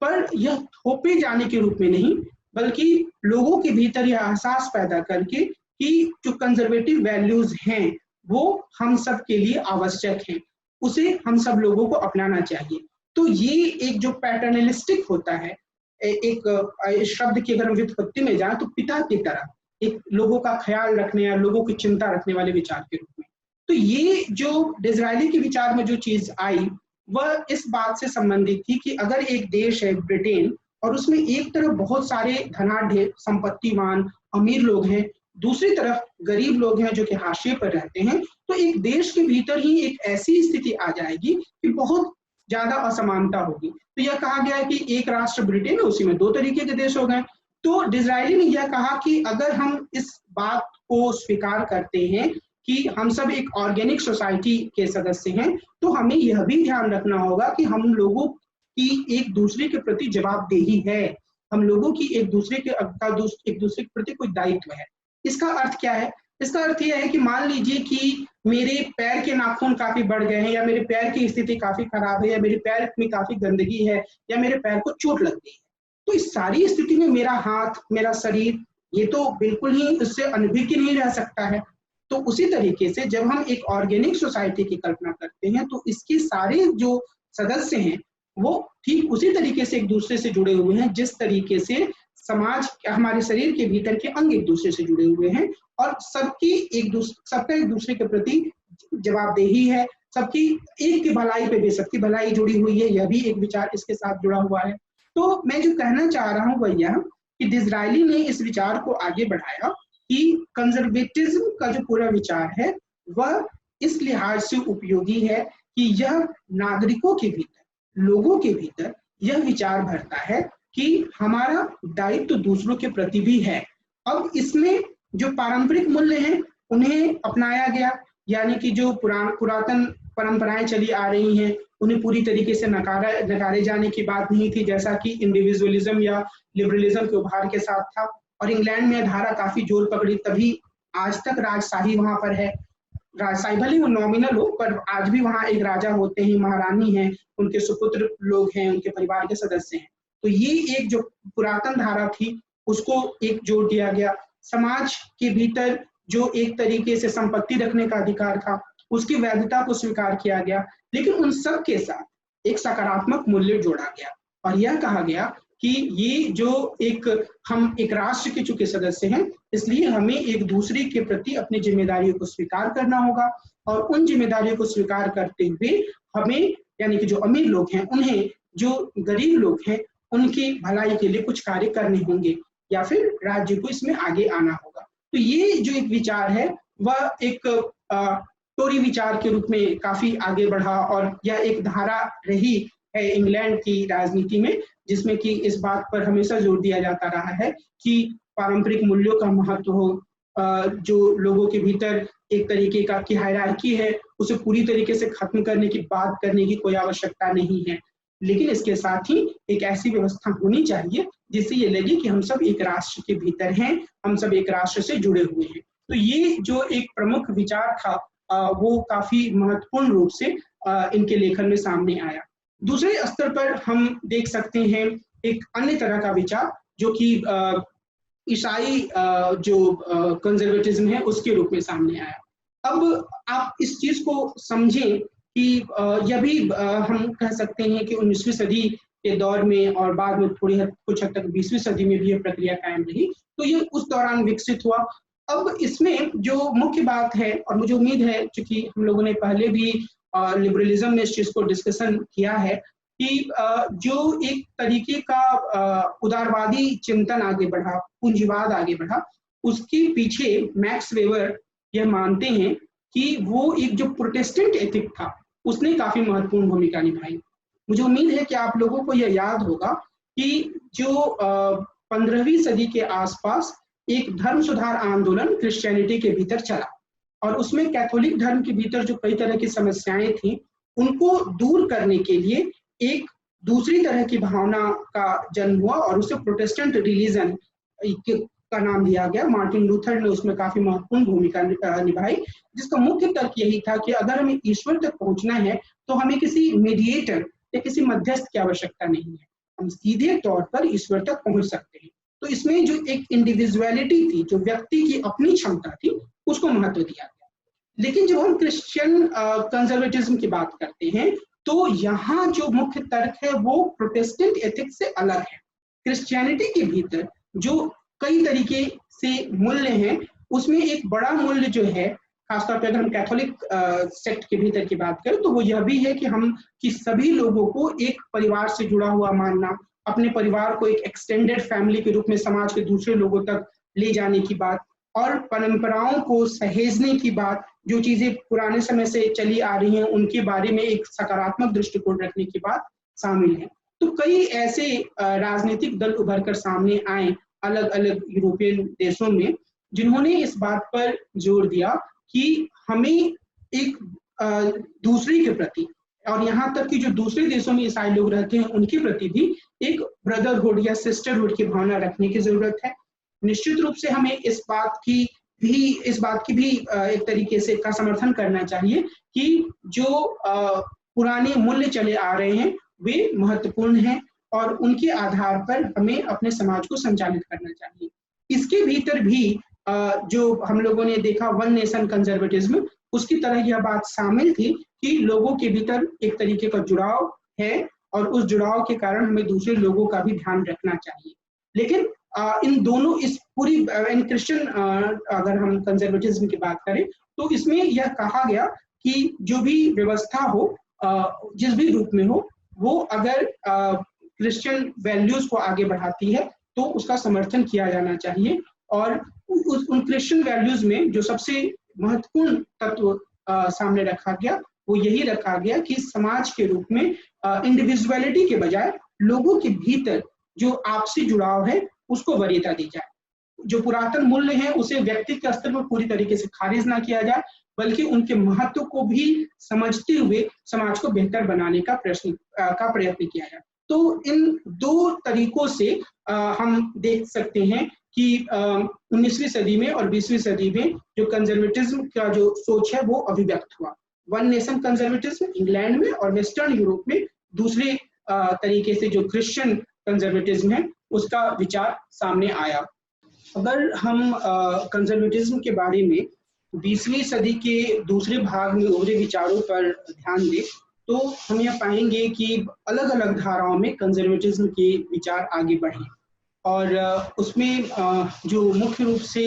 पर यह थोपे जाने के रूप में नहीं, बल्कि लोगों के भीतर यह एहसास पैदा करके कि जो कंजर्वेटिव वैल्यूज हैं वो हम सब के लिए आवश्यक हैं, उसे हम सब लोगों को अपनाना चाहिए। तो ये एक जो पैटर्नलिस्टिक होता है, एक शब्द की अगर हम व्युत्पत्ति में जाए तो पिता की तरह एक लोगों का ख्याल रखने या लोगों की चिंता रखने वाले विचार के रूप में। तो ये जो डिज़रायली के विचार में जो चीज आई वह इस बात से संबंधित थी कि अगर एक देश है ब्रिटेन और उसमें एक तरफ बहुत सारे धनाढ्य संपत्तिवान अमीर लोग हैं, दूसरी तरफ गरीब लोग हैं जो कि हाशिए पर रहते हैं, तो एक देश के भीतर ही एक ऐसी स्थिति आ जाएगी कि बहुत ज्यादा असमानता होगी। तो यह कहा गया है कि एक राष्ट्र ब्रिटेन है, उसी में दो तरीके के देश हो गए। तो डिज़रायली ने यह कहा कि अगर हम इस बात को स्वीकार करते हैं कि हम सब एक ऑर्गेनिक सोसाइटी के सदस्य हैं, तो हमें यह भी ध्यान रखना होगा कि हम लोगों की एक दूसरे के प्रति जवाबदेही है, हम लोगों की एक दूसरे के प्रति कोई दायित्व है। इसका अर्थ क्या है? इसका अर्थ यह है कि मान लीजिए कि मेरे पैर के नाखून काफी बढ़ गए हैं, या मेरे पैर की स्थिति काफी खराब है, या मेरे पैर में काफी गंदगी है, या मेरे पैर को चोट लग गई है, तो इस सारी स्थिति में मेरा हाथ, मेरा शरीर ये तो बिल्कुल ही इससे अनभिज्ञ नहीं रह सकता है। तो उसी तरीके से जब हम एक ऑर्गेनिक सोसाइटी की कल्पना करते हैं तो इसके सारे जो सदस्य हैं वो ठीक उसी तरीके से एक दूसरे से जुड़े हुए हैं जिस तरीके से समाज, हमारे शरीर के भीतर के अंग एक दूसरे से जुड़े हुए हैं, और सबका एक दूसरे के प्रति जवाबदेही है, सबकी एक की भलाई पे भी सबकी भलाई जुड़ी हुई है, यह भी एक विचार इसके साथ जुड़ा हुआ है। तो मैं जो कहना चाह रहा हूँ वह यह कि डिज़रायली ने इस विचार को आगे बढ़ाया कि कंजर्वेटिज्म का जो पूरा विचार है वह इस लिहाज से उपयोगी है कि यह नागरिकों के भीतर, लोगों के भीतर यह विचार भरता है कि हमारा दायित्व तो दूसरों के प्रति भी है। अब इसमें जो पारंपरिक मूल्य हैं उन्हें अपनाया गया, यानी कि जो पुरातन परंपराएं चली आ रही हैं उन्हें पूरी तरीके से नकारे जाने की बात नहीं थी, जैसा कि इंडिविजुअलिज्म या लिबरलिज्म के उभार के साथ था। और इंग्लैंड में धारा काफी जोर पकड़ी, तभी आज तक राजशाही वहां पर है। राजशाही भले वो नॉमिनल हो, पर आज भी वहां एक राजा होते हैं, महारानी हैं, उनके सुपुत्र लोग हैं, उनके परिवार के सदस्य हैं। तो ये एक जो पुरातन धारा थी उसको एक जोड़ दिया गया। समाज के भीतर जो एक तरीके से संपत्ति रखने का अधिकार था उसकी वैधता को स्वीकार किया गया, लेकिन उन सब के साथ एक सकारात्मक मूल्य जोड़ा गया और यह कहा गया कि ये जो हम एक राष्ट्र के चूंकि सदस्य हैं, इसलिए हमें एक दूसरे के प्रति अपनी जिम्मेदारियों को स्वीकार करना होगा, और उन जिम्मेदारियों को स्वीकार करते हुए हमें, यानी कि जो अमीर लोग हैं उन्हें, जो गरीब लोग हैं उनकी भलाई के लिए कुछ कार्य करने होंगे, या फिर राज्य को इसमें आगे आना होगा। तो ये जो एक विचार है वह एक टोरी विचार के रूप में काफी आगे बढ़ा, और यह एक धारा रही है इंग्लैंड की राजनीति में, जिसमें कि इस बात पर हमेशा जोर दिया जाता रहा है कि पारंपरिक मूल्यों का महत्व हो, जो लोगों के भीतर एक तरीके का की हायरार्की है उसे पूरी तरीके से खत्म करने की बात करने की कोई आवश्यकता नहीं है, लेकिन इसके साथ ही एक ऐसी व्यवस्था होनी चाहिए जिससे ये लगे कि हम सब एक राष्ट्र के भीतर हैं, हम सब एक राष्ट्र से जुड़े हुए हैं। तो ये जो एक प्रमुख विचार था वो काफी महत्वपूर्ण रूप से इनके लेखन में सामने आया। दूसरे स्तर पर हम देख सकते हैं एक अन्य तरह का विचार जो कि ईसाई जो कंजर्वेटिज्म है उसके रूप में सामने आया। अब आप इस चीज को समझें कि यह भी हम कह सकते हैं कि 19वीं सदी के दौर में और बाद में कुछ हद तक 20वीं सदी में भी यह प्रक्रिया कायम रही, तो ये उस दौरान विकसित हुआ। अब इसमें जो मुख्य बात है, और मुझे उम्मीद है क्योंकि हम लोगों ने पहले भी लिबरलिज्म में इस चीज को डिस्कशन किया है कि जो एक तरीके का उदारवादी चिंतन आगे बढ़ा, पूंजीवाद आगे बढ़ा, उसके पीछे मैक्स वेबर यह मानते हैं कि वो एक जो प्रोटेस्टेंट एथिक था उसने काफी महत्वपूर्ण भूमिका निभाई। मुझे उम्मीद है कि आप लोगों को यह याद होगा कि जो 15वीं सदी के आसपास एक धर्म सुधार आंदोलन क्रिश्चियनिटी के भीतर चला, और उसमें कैथोलिक धर्म के भीतर जो कई तरह की समस्याएं थी उनको दूर करने के लिए एक दूसरी तरह की भावना का जन्म हुआ, और उसे प्रोटेस्टेंट रिलीजन का नाम दिया गया। मार्टिन लूथर ने उसमें काफी महत्वपूर्ण भूमिका निभाई, जिसका मुख्य तर्क यही था कि अगर हमें ईश्वर तक पहुंचना है तो हमें किसी मीडिएटर या किसी मध्यस्थ की आवश्यकता नहीं है, हम सीधे तौर पर ईश्वर तक पहुंच सकते हैं। तो इसमें जो एक इंडिविजुअलिटी थी, जो व्यक्ति की अपनी क्षमता थी, उसको महत्व दिया गया। लेकिन जब हम क्रिश्चियन कंजर्वेटिज्म की बात करते हैं तो यहाँ जो मुख्य तर्क है वो प्रोटेस्टेंट एथिक्स से अलग है। क्रिश्चियनिटी के भीतर जो कई तरीके से मूल्य हैं, उसमें एक बड़ा मूल्य जो है, खासतौर पर अगर हम कैथोलिक सेक्ट के भीतर की बात करें तो वो यह भी है कि सभी लोगों को एक परिवार से जुड़ा हुआ मानना, अपने परिवार को एक एक्सटेंडेड फैमिली के रूप में समाज के दूसरे लोगों तक ले जाने की बात, और परंपराओं को सहेजने की बात, जो चीजें पुराने समय से चली आ रही हैं उनके बारे में एक सकारात्मक दृष्टिकोण रखने की बात शामिल है। तो कई ऐसे राजनीतिक दल उभर कर सामने आए अलग अलग यूरोपियन देशों में, जिन्होंने इस बात पर जोर दिया कि हमें एक दूसरे के प्रति, और यहाँ तक कि जो दूसरे देशों में ईसाई लोग रहते हैं उनके प्रति भी एक ब्रदरहुड या सिस्टरहुड की भावना रखने की जरूरत है। निश्चित रूप से हमें इस बात की भी एक तरीके से का समर्थन करना चाहिए कि जो पुराने मूल्य चले आ रहे हैं वे महत्वपूर्ण हैं, और उनके आधार पर हमें अपने समाज को संचालित करना चाहिए। इसके भीतर भी जो हम लोगों ने देखा वन नेशन कंजर्वेटिज्म, उसकी तरह यह बात शामिल थी कि लोगों के भीतर एक तरीके का जुड़ाव है, और उस जुड़ाव के कारण हमें दूसरे लोगों का भी ध्यान रखना चाहिए। लेकिन इन दोनों इस पूरी इन क्रिश्चियन अगर हम कंजर्वेटिज्म की बात करें तो इसमें यह कहा गया कि जो भी व्यवस्था हो जिस भी रूप में हो, वो अगर क्रिश्चियन वैल्यूज को आगे बढ़ाती है तो उसका समर्थन किया जाना चाहिए। और उन क्रिश्चियन वैल्यूज में जो सबसे महत्वपूर्ण तत्व सामने रखा गया वो यही रखा गया कि समाज के रूप में इंडिविजुअलिटी के बजाय लोगों के भीतर जो आपसी जुड़ाव है उसको वरीयता दी जाए। जो पुरातन मूल्य हैं उसे व्यक्ति के स्तर पर पूरी तरीके से खारिज ना किया जाए, बल्कि उनके महत्व को भी समझते हुए समाज को बेहतर बनाने का प्रयत्न किया जाए। तो इन दो तरीकों से हम देख सकते हैं कि 19वीं सदी में और 20वीं सदी में जो कंजर्वेटिज्म का जो सोच है वो अभिव्यक्त हुआ। वन नेशन कंजर्वेटिज्म इंग्लैंड में और वेस्टर्न यूरोप में दूसरे तरीके से जो क्रिश्चियन कंजर्वेटिज्म है उसका विचार सामने आया। अगर हम कंजर्वेटिज्म के बारे में 20वीं सदी के दूसरे भाग में उभरे विचारों पर ध्यान दें तो हम यह पाएंगे कि अलग अलग धाराओं में कंजर्वेटिज्म के विचार आगे बढ़े, और उसमें जो मुख्य रूप से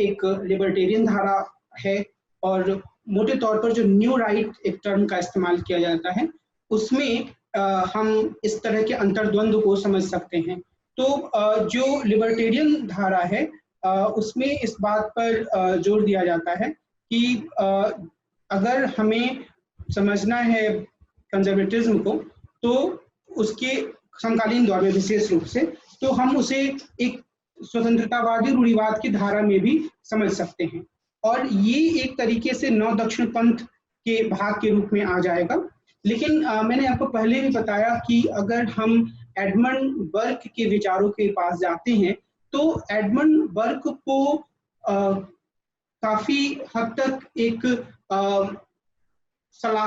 एक लिबर्टेरियन धारा है, और मोटे तौर पर जो न्यू राइट एक टर्म का इस्तेमाल किया जाता है उसमें हम इस तरह के अंतर्द्वंद को समझ सकते हैं। तो जो लिबर्टेरियन धारा है उसमें इस बात पर जोर दिया जाता है कि अगर हमें समझना है कंजर्वेटिज्म को, तो उसके समकालीन दौर में विशेष रूप से, तो हम उसे एक स्वतंत्रतावादी रूढ़िवाद की धारा में भी समझ सकते हैं, और ये एक तरीके से नव दक्षिण पंथ के भाग के रूप में आ जाएगा। लेकिन मैंने आपको पहले भी बताया कि अगर हम एडमंड बर्क के विचारों के पास जाते हैं, तो एडमंड बर्क को काफी हद तक एक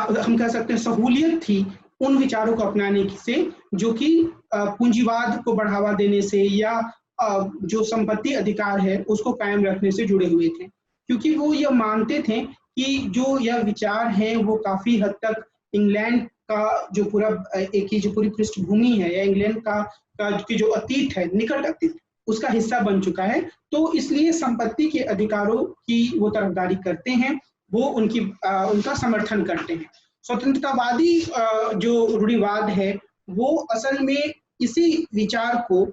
हम कह सकते हैं सहूलियत थी उन विचारों को अपनाने से जो कि पूंजीवाद को बढ़ावा देने से या जो संपत्ति अधिकार है उसको कायम रखने से जुड़े हुए थे, क्योंकि वो यह मानते थे कि जो यह विचार है वो काफी हद तक इंग्लैंड का जो पूरा एक ही जो पूरी पृष्ठभूमि है या इंग्लैंड का की जो अतीत है, निकट अतीत, उसका हिस्सा बन चुका है। तो इसलिए संपत्ति के अधिकारों की वो तरफदारी करते हैं, वो उनका समर्थन करते हैं। स्वतंत्रतावादी जो रूढ़िवाद है वो असल में इसी विचार को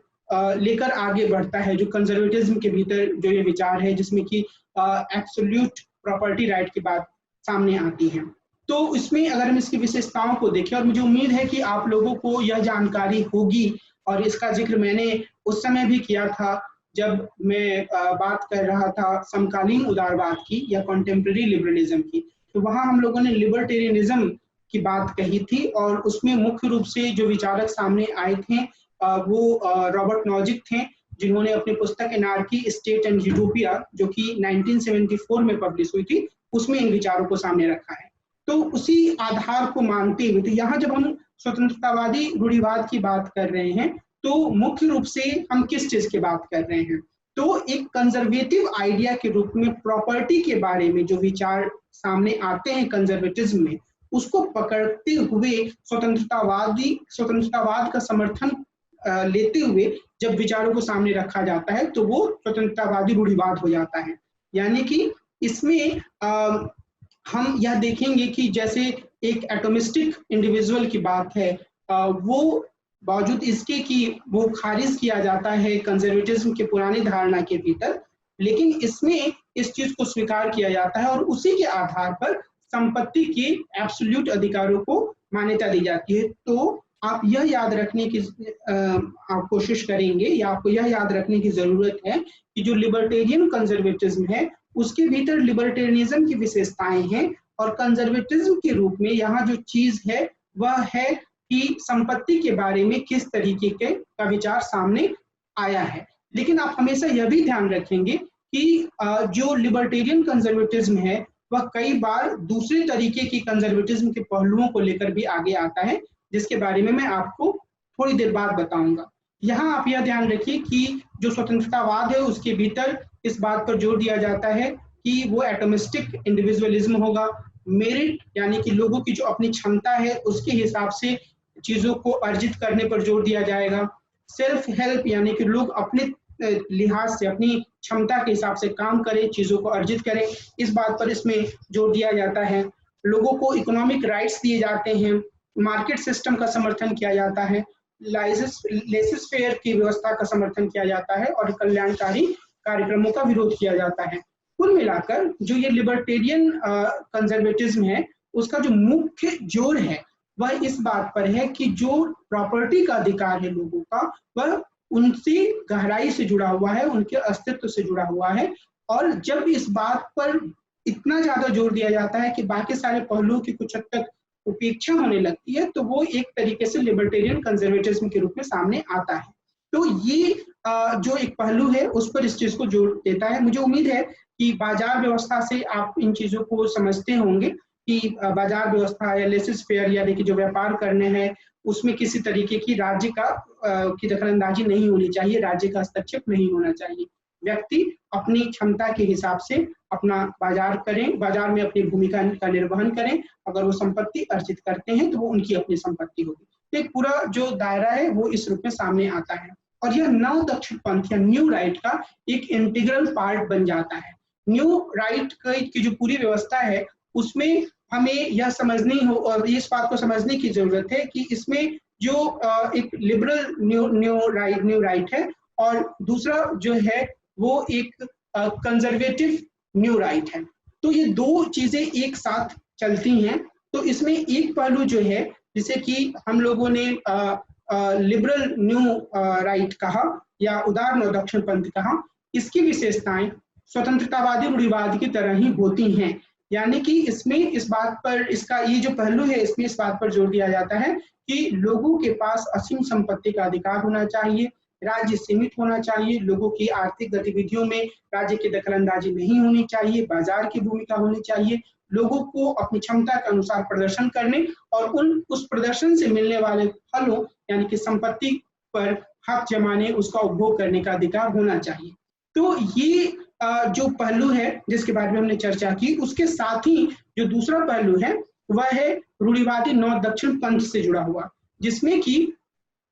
लेकर आगे बढ़ता है, जो कंजर्वेटिज्म के भीतर जो ये विचार है जिसमें कि एब्सोल्यूट प्रॉपर्टी राइट की बात सामने आती है। तो इसमें अगर हम इसकी विशेषताओं को देखें, और मुझे उम्मीद है कि आप लोगों को यह जानकारी होगी, और इसका जिक्र मैंने उस समय भी किया था जब मैं बात कर रहा था समकालीन उदारवाद की या कॉन्टेम्परेरी लिबरलिज्म की, तो वहां हम लोगों ने लिबर्टेरियनिज्म की बात कही थी, और उसमें मुख्य रूप से जो विचारक सामने आए थे वो रॉबर्ट नॉजिक थे, जिन्होंने अपनी पुस्तक एनार्की, स्टेट एंड यूटोपिया जो कि 1974 में पब्लिश हुई थी, उसमें इन विचारों को सामने रखा है। तो उसी आधार को मानते हुए, तो यहाँ जब हम स्वतंत्रतावादी रूढ़िवाद की बात कर रहे हैं तो मुख्य रूप से हम किस चीज की बात कर रहे हैं, तो एक कंजर्वेटिव आइडिया के रूप में प्रॉपर्टी के बारे में जो विचार सामने आते हैं कंजर्वेटिज्म में, उसको पकड़ते हुए स्वतंत्रतावाद का समर्थन लेते हुए जब विचारों को सामने रखा जाता है तो वो स्वतंत्रतावादी रूढ़िवाद हो जाता है। यानी कि इसमें हम यह देखेंगे कि जैसे एक एटोमिस्टिक इंडिविजुअल की बात है, वो बावजूद इसके कि वो खारिज किया जाता है कंजर्वेटिज्म के पुरानी धारणा के भीतर, लेकिन इसमें इस चीज को स्वीकार किया जाता है और उसी के आधार पर संपत्ति के एब्सोल्यूट अधिकारों को मान्यता दी जाती है। तो आप यह याद रखने की आप कोशिश करेंगे या आपको यह याद रखने की जरूरत है कि जो लिबर्टेरियन कंजर्वेटिज्म है उसके भीतर लिबर्टेरियनिज्म की विशेषताएं हैं, और कंजर्वेटिज्म के रूप में यहाँ जो चीज है वह है कि संपत्ति के बारे में किस तरीके का विचार सामने आया है। लेकिन आप हमेशा यह भी ध्यान रखेंगे कि जो लिबर्टेरियन कंजर्वेटिज्म है वह कई बार दूसरे तरीके की कंजर्वेटिज्म के पहलुओं को लेकर भी आगे आता है, जिसके बारे में मैं आपको थोड़ी देर बाद बताऊंगा। यहाँ आप यह ध्यान रखिए कि जो स्वतंत्रतावाद है उसके भीतर इस बात पर जोर दिया जाता है कि वो एटोमिस्टिक इंडिविजुअलिज्म होगा, मेरिट यानी कि लोगों की जो अपनी क्षमता है उसके हिसाब से चीजों को अर्जित करने पर जोर दिया जाएगा, सेल्फ हेल्प यानी कि लोग अपने लिहाज से अपनी क्षमता के हिसाब से काम करें, चीजों को अर्जित करें, इस बात पर इसमें जोर दिया जाता है। लोगों को इकोनॉमिक राइट्स दिए जाते हैं, मार्केट सिस्टम का समर्थन किया जाता है, लेसेस फेयर की व्यवस्था का समर्थन किया जाता है और कल्याणकारी कार्यक्रमों का विरोध किया जाता है। कुल मिलाकर जो ये लिबर्टेरियन कंजर्वेटिज्म है उसका जो मुख्य जोर है वह इस बात पर है कि जो प्रॉपर्टी का अधिकार है लोगों का वह उनसे गहराई से जुड़ा हुआ है, उनके अस्तित्व से जुड़ा हुआ है, और जब इस बात पर इतना ज्यादा जोर दिया जाता है कि बाकी सारे पहलुओं की कुछ हद तक उपेक्षा होने लगती है, तो वो एक तरीके से लिबर्टेरियन कंजर्वेटिज्म के रूप में सामने आता है। तो ये जो एक पहलू है उस पर इस चीज को जोर देता है। मुझे उम्मीद है कि बाजार व्यवस्था से आप इन चीजों को समझते होंगे कि बाजार व्यवस्था या लेसेस फेयर यानी कि जो व्यापार करने हैं उसमें किसी तरीके की राज्य की दखलंदाजी नहीं होनी चाहिए, राज्य का हस्तक्षेप नहीं होना चाहिए। व्यक्ति अपनी क्षमता के हिसाब से अपना बाजार करें, बाजार में अपनी भूमिका का निर्वहन करें, अगर वो संपत्ति अर्जित करते हैं तो वो उनकी अपनी संपत्ति होगी। तो एक पूरा जो दायरा है वो इस रूप में सामने आता है, और यह नव दक्षिण पंथ या न्यू राइट का एक इंटीग्रल पार्ट बन जाता है। न्यू राइट की जो पूरी व्यवस्था है उसमें हमें यह समझनी हो और इस बात को समझने की जरूरत है कि इसमें जो एक लिबरल न्यू राइट है और दूसरा जो है वो एक कंजर्वेटिव न्यू राइट है। तो ये दो चीजें एक साथ चलती हैं। तो इसमें एक पहलू जो है, जिसे कि हम लोगों ने लिबरल न्यू राइट कहा या उदार नव दक्षिण पंथ कहा, इसकी विशेषताएं स्वतंत्रतावादी रूढ़िवाद की तरह ही होती हैं। यानी कि इसमें इस बात पर, इसका ये जो पहलू है, इसमें इस बात पर जोर दिया जाता है कि लोगों के पास असीम संपत्ति का अधिकार होना चाहिए, राज्य सीमित होना चाहिए, लोगों की आर्थिक गतिविधियों में राज्य की दखलंदाजी नहीं होनी चाहिए, बाजार की भूमिका होनी चाहिए, लोगों को अपनी क्षमता के अनुसार प्रदर्शन करने और उस प्रदर्शन से मिलने वाले फलों यानी कि संपत्ति पर हक जमाने, उसका उपभोग करने का अधिकार होना चाहिए। तो ये जो पहलू है जिसके बारे में हमने चर्चा की, उसके साथ ही जो दूसरा पहलू है वह है रूढ़िवादी नव दक्षिण पंथ से जुड़ा हुआ, जिसमें कि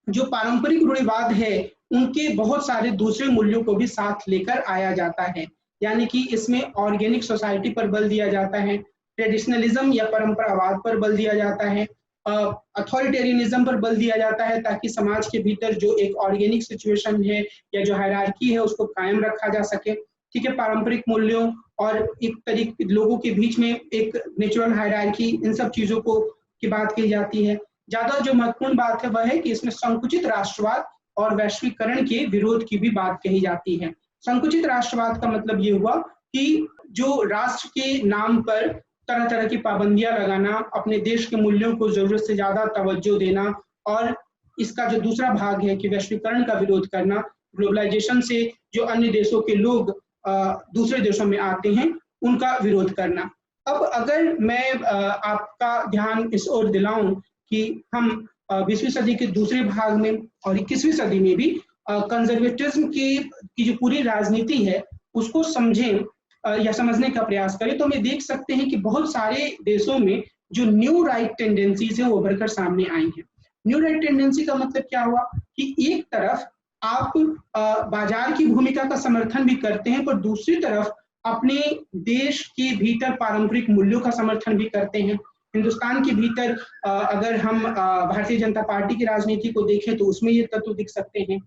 जो पारंपरिक रूढ़िवाद है उनके बहुत सारे दूसरे मूल्यों को भी साथ लेकर आया जाता है। यानी कि इसमें ऑर्गेनिक सोसाइटी पर बल दिया जाता है, ट्रेडिशनलिज्म या परंपरावाद पर बल दिया जाता है, अथॉरिटेरियनिज्म पर बल दिया जाता है, ताकि समाज के भीतर जो एक ऑर्गेनिक सिचुएशन है या जो हायरार्की है उसको कायम रखा जा सके। ठीक है, पारंपरिक मूल्यों और एक तरीके लोगों के बीच में एक नेचुरल हायरार्की, इन सब चीजों को की बात की जाती है। ज्यादा जो महत्वपूर्ण बात है वह है कि इसमें संकुचित राष्ट्रवाद और वैश्वीकरण के विरोध की भी बात कही जाती है। संकुचित राष्ट्रवाद का मतलब ये हुआ कि जो राष्ट्र के नाम पर तरह तरह की पाबंदियां लगाना, अपने देश के मूल्यों को जरूरत से ज्यादा तवज्जो देना, और इसका जो दूसरा भाग है कि वैश्वीकरण का विरोध करना, ग्लोबलाइजेशन से जो अन्य देशों के लोग दूसरे देशों में आते हैं उनका विरोध करना। अब अगर मैं आपका ध्यान इस ओर दिलाऊं कि हम 20वीं सदी के दूसरे भाग में और 21वीं सदी में भी कंजर्वेटिज्म की जो पूरी राजनीति है उसको समझें या समझने का प्रयास करें, तो हम देख सकते हैं कि बहुत सारे देशों में जो न्यू राइट टेंडेंसीज है वो उभर कर सामने आई हैं। न्यू राइट टेंडेंसी का मतलब क्या हुआ कि एक तरफ आप बाजार की भूमिका का समर्थन भी करते हैं, पर दूसरी तरफ अपने देश के भीतर पारंपरिक मूल्यों का समर्थन भी करते हैं। हिंदुस्तान के भीतर अगर हम भारतीय जनता पार्टी की राजनीति को देखें तो उसमें ये तत्व दिख सकते हैं।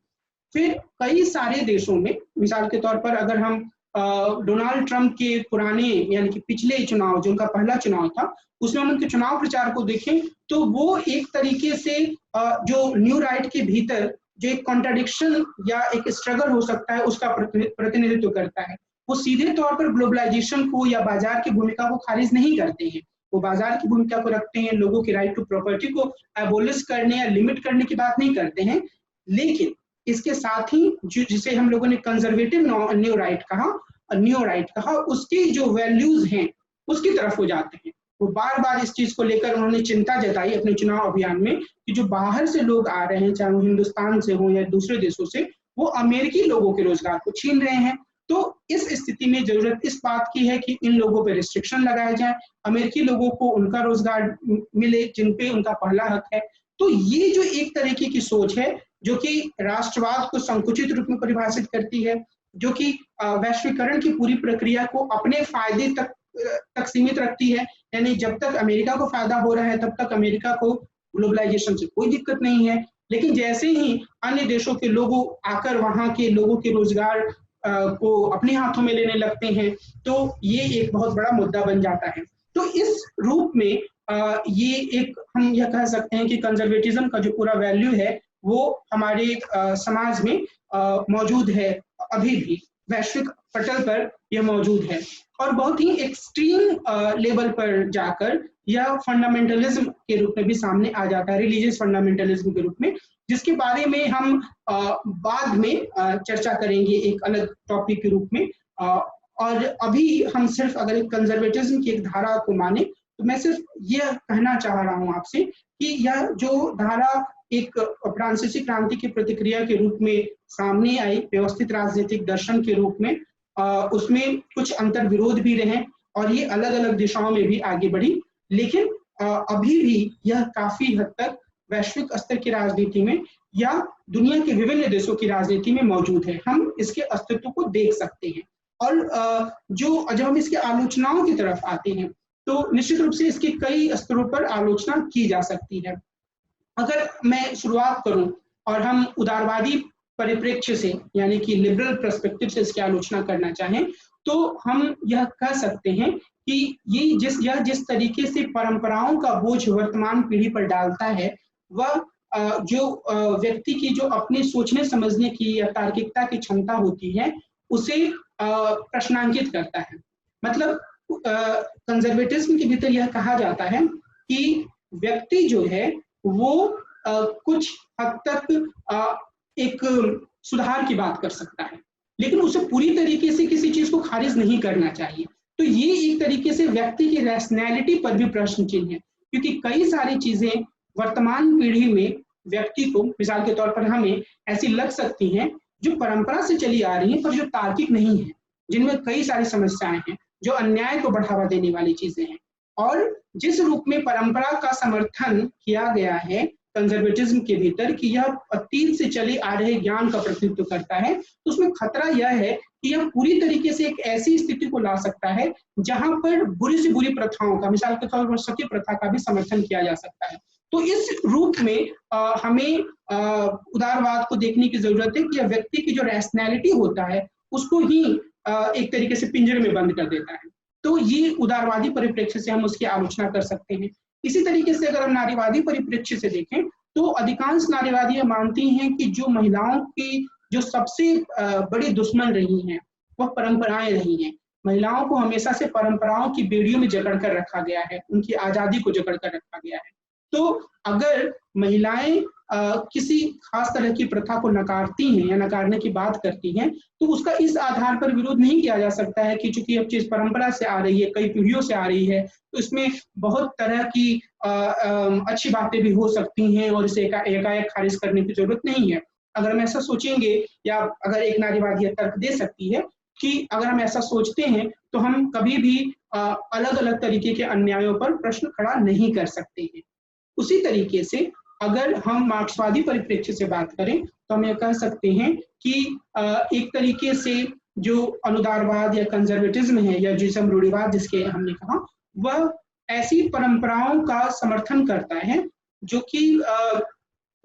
फिर कई सारे देशों में, मिसाल के तौर पर अगर हम डोनाल्ड ट्रंप के पुराने यानी कि पिछले चुनाव, जो उनका पहला चुनाव था, उसमें हम उनके चुनाव प्रचार को देखें तो वो एक तरीके से जो न्यू राइट के भीतर जो एक कॉन्ट्राडिक्शन या एक स्ट्रगल हो सकता है उसका प्रतिनिधित्व करता है। वो सीधे तौर पर ग्लोबलाइजेशन को या बाजार की भूमिका को खारिज नहीं करते हैं, वो बाजार की भूमिका को रखते हैं, लोगों के राइट टू प्रॉपर्टी को एबोलिश करने या लिमिट करने की बात नहीं करते हैं, लेकिन इसके साथ ही जिसे हम लोगों ने कंजर्वेटिव न्यू राइट कहा, उसकी जो वैल्यूज हैं उसकी तरफ हो जाते हैं। वो बार बार इस चीज को लेकर उन्होंने चिंता जताई अपने चुनाव अभियान में कि जो बाहर से लोग आ रहे हैं, चाहे वो हिंदुस्तान से हो या दूसरे देशों से, वो अमेरिकी लोगों के रोजगार को छीन रहे हैं। तो इस स्थिति में जरूरत इस बात की है कि इन लोगों पर रिस्ट्रिक्शन लगाए जाए, अमेरिकी लोगों को उनका रोजगार मिले जिन पे उनका पहला हक है। तो ये जो एक तरीके की सोच है जो कि राष्ट्रवाद को संकुचित रूप में परिभाषित करती है, जो कि वैश्वीकरण की पूरी प्रक्रिया को अपने फायदे तक सीमित रखती है, यानी जब तक अमेरिका को फायदा हो रहा है तब तक अमेरिका को ग्लोबलाइजेशन से कोई दिक्कत नहीं है, लेकिन जैसे ही अन्य देशों के लोगों आकर वहां के लोगों के रोजगार को अपने हाथों में लेने लगते हैं तो ये एक बहुत बड़ा मुद्दा बन जाता है। तो इस रूप में ये एक हम यह कह सकते हैं कि कंजर्वेटिज्म का जो पूरा वैल्यू है वो हमारे समाज में मौजूद है, अभी भी वैश्विक पटल पर यह मौजूद है, और बहुत ही एक्सट्रीम लेवल पर जाकर यह फंडामेंटलिज्म के रूप में भी सामने आ जाता है, रिलीजियस फंडामेंटलिज्म के रूप में, जिसके बारे में हम बाद में चर्चा करेंगे एक अलग टॉपिक के रूप में। और अभी हम सिर्फ अगर एक कंजर्वेटिज्म की एक धारा को माने तो मैं सिर्फ यह कहना चाह रहा हूं आपसे कि यह जो धारा एक फ्रांसीसी क्रांति की प्रतिक्रिया के रूप में सामने आई, व्यवस्थित राजनीतिक दर्शन के रूप में, उसमें कुछ अंतर विरोध भी रहे और ये अलग अलग दिशाओं में भी आगे बढ़ी, लेकिन अभी भी यह काफी हद तक वैश्विक स्तर की राजनीति में या दुनिया के विभिन्न देशों की राजनीति में मौजूद है। हम इसके अस्तित्व को देख सकते हैं, और जब हम इसकी आलोचनाओं की तरफ आते हैं तो निश्चित रूप से इसकी कई स्तरों पर आलोचना की जा सकती है। अगर मैं शुरुआत करूं और हम उदारवादी परिप्रेक्ष्य से यानी कि लिबरल पर्सपेक्टिव से इसकी आलोचना करना चाहें तो हम यह कह सकते हैं कि यह जिस तरीके से परंपराओं का बोझ वर्तमान पीढ़ी पर डालता है, वह जो व्यक्ति की जो अपने सोचने समझने की या तार्किकता की क्षमता होती है, उसे प्रश्नांकित करता है। मतलब कंजर्वेटिज्म के भीतर यह कहा जाता है कि व्यक्ति जो है वो कुछ हद तक एक सुधार की बात कर सकता है, लेकिन उसे पूरी तरीके से किसी चीज को खारिज नहीं करना चाहिए। तो ये एक तरीके से व्यक्ति की रैशनैलिटी पर भी प्रश्न चिन्ह है, क्योंकि कई सारी चीजें वर्तमान पीढ़ी में व्यक्ति को, मिसाल के तौर पर हमें ऐसी लग सकती हैं जो परंपरा से चली आ रही है पर जो तार्किक नहीं है, जिनमें कई सारी समस्याएं हैं, जो अन्याय को बढ़ावा देने वाली चीजें हैं। और जिस रूप में परंपरा का समर्थन किया गया है कंजर्वेटिज्म के भीतर कि यह अतीत से चले आ रहे ज्ञान का प्रतिनिधित्व करता है, तो उसमें खतरा यह है कि यह पूरी तरीके से एक ऐसी स्थिति को ला सकता है जहां पर बुरी से बुरी प्रथाओं का, मिसाल के तौर पर सती प्रथा का भी समर्थन किया जा सकता है। तो इस रूप में हमें उदारवाद को देखने की जरूरत है कि यह व्यक्ति की जो रैशनैलिटी होता है उसको ही एक तरीके से पिंजरे में बंद कर देता है। तो ये उदारवादी परिप्रेक्ष्य से हम उसकी आलोचना कर सकते हैं। इसी तरीके से अगर हम नारीवादी परिप्रेक्ष्य से देखें तो अधिकांश नारीवादी मानती हैं कि जो महिलाओं की जो सबसे बड़ी दुश्मन रही हैं वह परंपराएं रही हैं। महिलाओं को हमेशा से परंपराओं की बेड़ियों में जकड़ कर रखा गया है, उनकी आजादी को जकड़ कर रखा गया है। तो अगर महिलाएं किसी खास तरह की प्रथा को नकारती हैं या नकारने की बात करती हैं, तो उसका इस आधार पर विरोध नहीं किया जा सकता है कि चूंकि अब चीज परंपरा से आ रही है, कई पीढ़ियों से आ रही है, तो इसमें बहुत तरह की अच्छी बातें भी हो सकती हैं और इसे एकाएक खारिज करने की जरूरत नहीं है। अगर हम ऐसा सोचेंगे, या अगर एक नारीवादी तर्क दे सकती है कि अगर हम ऐसा सोचते हैं तो हम कभी भी अलग अलग तरीके के अन्यायों पर प्रश्न खड़ा नहीं कर सकते हैं। उसी तरीके से अगर हम मार्क्सवादी परिप्रेक्ष्य से बात करें तो हम यह कह सकते हैं कि एक तरीके से जो अनुदारवाद या कंजर्वेटिज्म है, या जिसे हम रूढ़िवाद जिसके हमने कहा, वह ऐसी परंपराओं का समर्थन करता है जो कि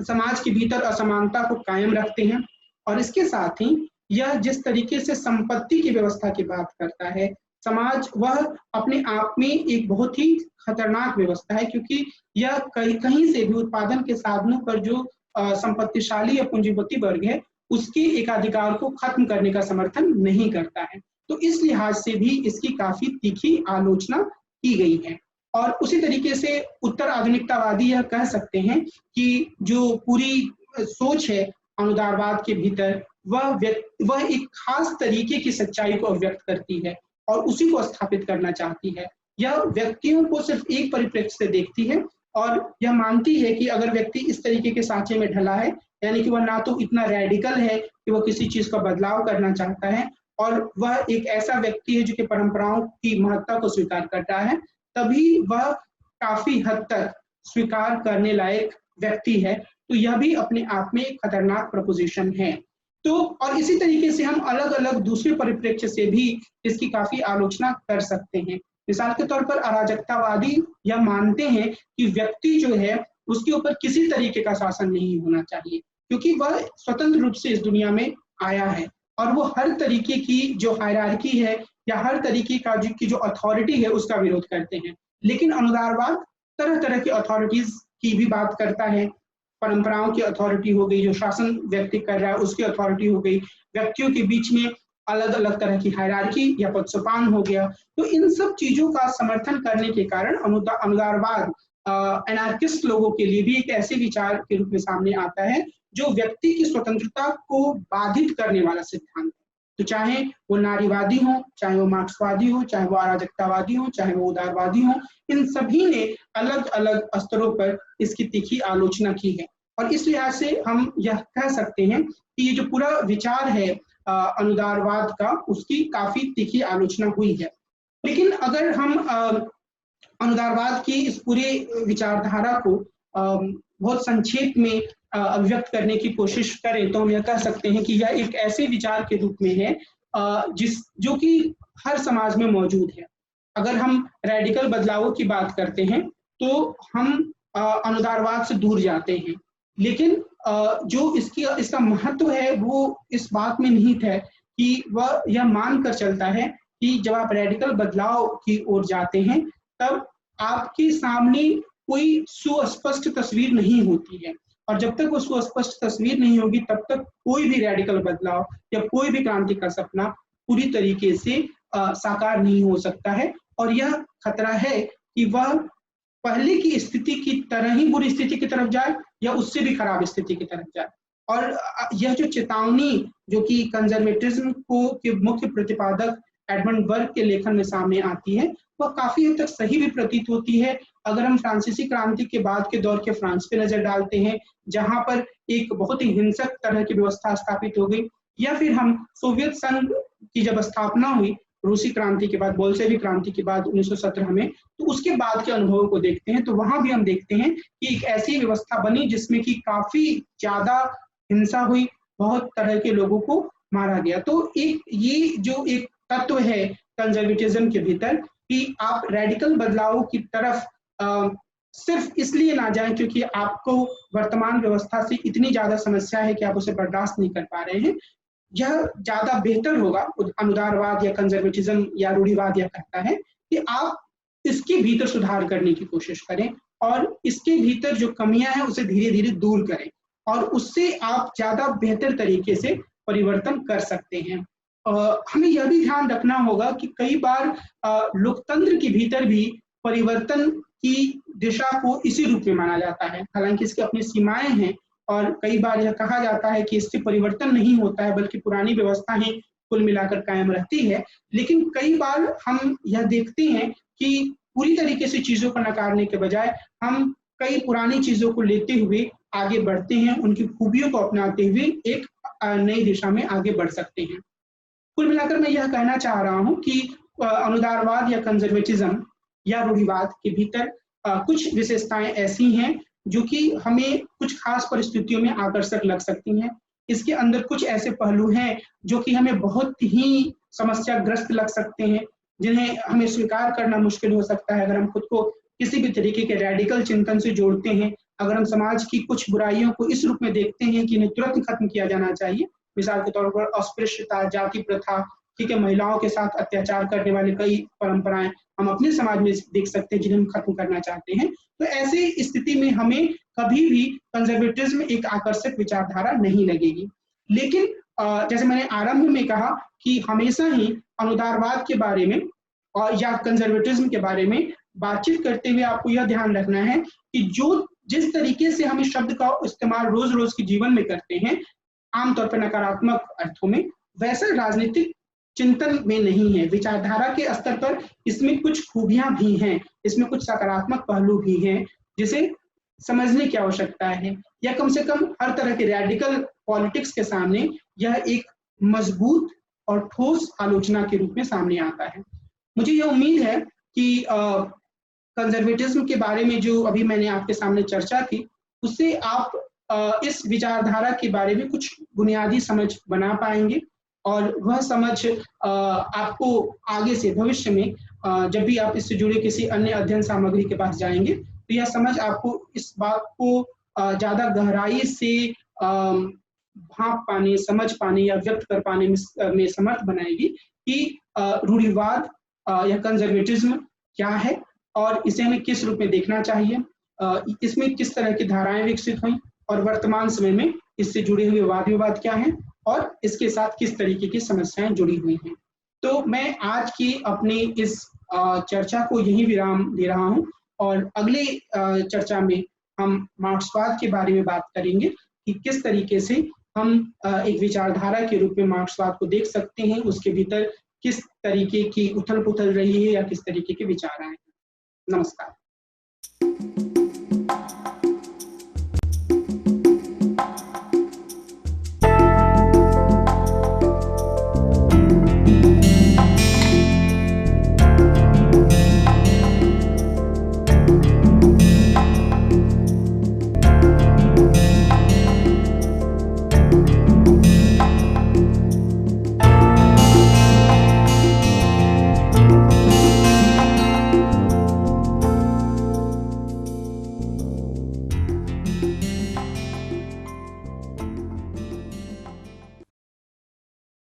समाज के भीतर असमानता को कायम रखते हैं। और इसके साथ ही यह जिस तरीके से संपत्ति की व्यवस्था की बात करता है, समाज, वह अपने आप में एक बहुत ही खतरनाक व्यवस्था है, क्योंकि यह कहीं से भी उत्पादन के साधनों पर जो संपत्तिशाली या पूंजीपति वर्ग है उसके एकाधिकार को खत्म करने का समर्थन नहीं करता है। तो इस लिहाज से भी इसकी काफी तीखी आलोचना की गई है। और उसी तरीके से उत्तर आधुनिकतावादी यह कह सकते हैं कि जो पूरी सोच है अनुदारवाद के भीतर, वह एक खास तरीके की सच्चाई को अभिव्यक्त करती है और उसी को स्थापित करना चाहती है। यह व्यक्तियों को सिर्फ एक परिप्रेक्ष्य से देखती है और यह मानती है कि अगर व्यक्ति इस तरीके के सांचे में ढला है, यानी कि वह ना तो इतना रेडिकल है कि वह किसी चीज का बदलाव करना चाहता है, और वह एक ऐसा व्यक्ति है जो कि परंपराओं की महत्ता को स्वीकार करता है, तभी वह काफी हद तक स्वीकार करने लायक व्यक्ति है। तो यह भी अपने आप में एक खतरनाक प्रपोजिशन है। तो और इसी तरीके से हम अलग अलग दूसरे परिप्रेक्ष्य से भी इसकी काफी आलोचना कर सकते हैं। मिसाल के तौर पर अराजकतावादी यह मानते हैं कि व्यक्ति जो है उसके ऊपर किसी तरीके का शासन नहीं होना चाहिए, क्योंकि वह स्वतंत्र रूप से इस दुनिया में आया है और वो हर तरीके की जो हायरार्की है या हर तरीके का की जो अथॉरिटी है उसका विरोध करते हैं। लेकिन अनुदारवाद तरह तरह की अथॉरिटीज की भी बात करता है। परंपराओं की अथॉरिटी हो गई, जो शासन व्यक्ति कर रहा है उसकी अथॉरिटी हो गई, व्यक्तियों के बीच में अलग अलग तरह की हायरार्की या पदसोपान हो गया। तो इन सब चीजों का समर्थन करने के कारण अनुदारवाद एनार्किस्ट लोगों के लिए भी एक ऐसे विचार के रूप में सामने आता है जो व्यक्ति की स्वतंत्रता को बाधित करने वाला सिद्धांत है। तो चाहे वो नारीवादी हो, चाहे वो मार्क्सवादी हो, चाहे वो अराजकतावादी हो, चाहे वो उदारवादी हो, इन सभी ने अलग अलग स्तरों पर इसकी तीखी आलोचना की है। और इस लिहाज से हम यह कह सकते हैं कि ये जो पूरा विचार है अनुदारवाद का, उसकी काफी तीखी आलोचना हुई है। लेकिन अगर हम अनुदारवाद की इस पूरे विचारधारा को बहुत संक्षेप में अभिव्यक्त करने की कोशिश करें तो हम यह कह सकते हैं कि यह एक ऐसे विचार के रूप में है जो कि हर समाज में मौजूद है। अगर हम रेडिकल बदलावों की बात करते हैं तो हम अनुदारवाद से दूर जाते हैं, लेकिन जो इसका महत्व है वो इस बात में निहित है कि वह यह मान कर चलता है कि जब आप रेडिकल बदलाव की ओर जाते हैं तब आपके सामने कोई सुस्पष्ट तस्वीर नहीं होती है, और जब तक वो सुस्पष्ट तस्वीर नहीं होगी तब तक कोई भी रेडिकल बदलाव या कोई भी क्रांति का सपना पूरी तरीके से साकार नहीं हो सकता है। और यह खतरा है कि वह पहले की स्थिति की तरह ही बुरी स्थिति की तरफ जाए या उससे भी खराब स्थिति की तरफ जाए। और यह जो चेतावनी जो कि कंजर्वेटिज्म को के मुख्य प्रतिपादक एडमंड बर्ग के लेखन में सामने आती है, वह काफी हद तक सही भी प्रतीत होती है। अगर हम फ्रांसीसी क्रांति के बाद के दौर के फ्रांस पे नजर डालते हैं, जहां पर एक बहुत ही हिंसक तरह की व्यवस्था स्थापित हो गई, या फिर हम सोवियत संघ की जब स्थापना हुई रूसी क्रांति के बाद, बोल्शेविक क्रांति के बाद 1917 में, तो उसके बाद के अनुभवों को देखते हैं, तो वहां भी हम देखते हैं कि एक ऐसी व्यवस्था बनी जिसमें कि काफी ज्यादा हिंसा हुई, बहुत तरह के लोगों को मारा गया। तो एक ये जो एक तत्व है कंजर्वेटिज्म के भीतर कि आप रेडिकल बदलावों की तरफ सिर्फ इसलिए ना जाएं क्योंकि आपको वर्तमान व्यवस्था से इतनी ज्यादा समस्या है कि आप उसे बर्दाश्त नहीं कर पा रहे हैं। यह ज्यादा बेहतर होगा, अनुदारवाद या कंजर्वेटिज्म या रूढ़िवाद यह कहता है कि आप इसके भीतर सुधार करने की कोशिश करें और इसके भीतर जो कमियां हैं उसे धीरे धीरे दूर करें, और उससे आप ज्यादा बेहतर तरीके से परिवर्तन कर सकते हैं। हमें यह भी ध्यान रखना होगा कि कई बार लोकतंत्र के भीतर भी परिवर्तन की दिशा को इसी रूप में माना जाता है, हालांकि इसकी अपनी सीमाएं हैं, और कई बार यह कहा जाता है कि इससे परिवर्तन नहीं होता है बल्कि पुरानी व्यवस्था ही कुल मिलाकर कायम रहती है। लेकिन कई बार हम यह देखते हैं कि पूरी तरीके से चीजों को नकारने के बजाय हम कई पुरानी चीजों को लेते हुए आगे बढ़ते हैं, उनकी खूबियों को अपनाते हुए एक नई दिशा में आगे बढ़ सकते हैं। कुल मिलाकर मैं यह कहना चाह रहा हूं कि अनुदारवाद या कंजर्वेटिज्म या रूढ़िवाद के भीतर कुछ विशेषताएं ऐसी हैं जो कि हमें कुछ खास परिस्थितियों में आकर्षक लग सकती हैं। इसके अंदर कुछ ऐसे पहलू हैं जो कि हमें बहुत ही समस्याग्रस्त लग सकते हैं, जिन्हें हमें स्वीकार करना मुश्किल हो सकता है अगर हम खुद को किसी भी तरीके के रेडिकल चिंतन से जोड़ते हैं। अगर हम समाज की कुछ बुराइयों को इस रूप में देखते हैं कि इन्हें तुरंत खत्म किया जाना चाहिए, मिसाल के तौर पर अस्पृश्यता, जाति प्रथा, ठीक है, महिलाओं के साथ अत्याचार करने वाले कई परंपराएं हम अपने समाज में देख सकते हैं जिन्हें हम खत्म करना चाहते हैं, तो ऐसी स्थिति में हमें कभी भी कंजर्वेटिज्म एक आकर्षक विचारधारा नहीं लगेगी। लेकिन जैसे मैंने आरंभ में कहा कि हमेशा ही अनुदारवाद के बारे में और या कंजर्वेटिज्म के बारे में बातचीत करते हुए आपको यह ध्यान रखना है कि जिस तरीके से हम इस शब्द का इस्तेमाल रोज रोज के जीवन में करते हैं, आमतौर पर नकारात्मक अर्थों में, वैसा राजनीतिक चिंतन में नहीं है। विचारधारा के स्तर पर इसमें कुछ खूबियां भी हैं, इसमें कुछ सकारात्मक पहलू भी हैं जिसे समझने की आवश्यकता है, या कम से कम हर तरह के रेडिकल पॉलिटिक्स के सामने यह एक मजबूत और ठोस आलोचना के रूप में सामने आता है। मुझे यह उम्मीद है कि कंजर्वेटिज्म के बारे में जो अभी मैंने आपके सामने चर्चा की, उससे आप इस विचारधारा के बारे में कुछ बुनियादी समझ बना पाएंगे, और वह समझ आपको आगे से भविष्य में जब भी आप इससे जुड़े किसी अन्य अध्ययन सामग्री के पास जाएंगे तो यह समझ आपको इस बात को ज्यादा गहराई से भांप पाने, समझ पाने या व्यक्त कर पाने में समर्थ बनाएगी कि रूढ़िवाद या कंजर्वेटिज्म क्या है और इसे हमें किस रूप में देखना चाहिए, इसमें किस तरह की धाराएं विकसित हुई और वर्तमान समय में इससे जुड़े हुए वाद विवाद क्या हैं और इसके साथ किस तरीके की समस्याएं जुड़ी हुई हैं। तो मैं आज की अपनी इस चर्चा को यही विराम दे रहा हूं, और अगले चर्चा में हम मार्क्सवाद के बारे में बात करेंगे कि किस तरीके से हम एक विचारधारा के रूप में मार्क्सवाद को देख सकते हैं, उसके भीतर किस तरीके की उथल पुथल रही है या किस तरीके के विचार आए हैं। नमस्कार।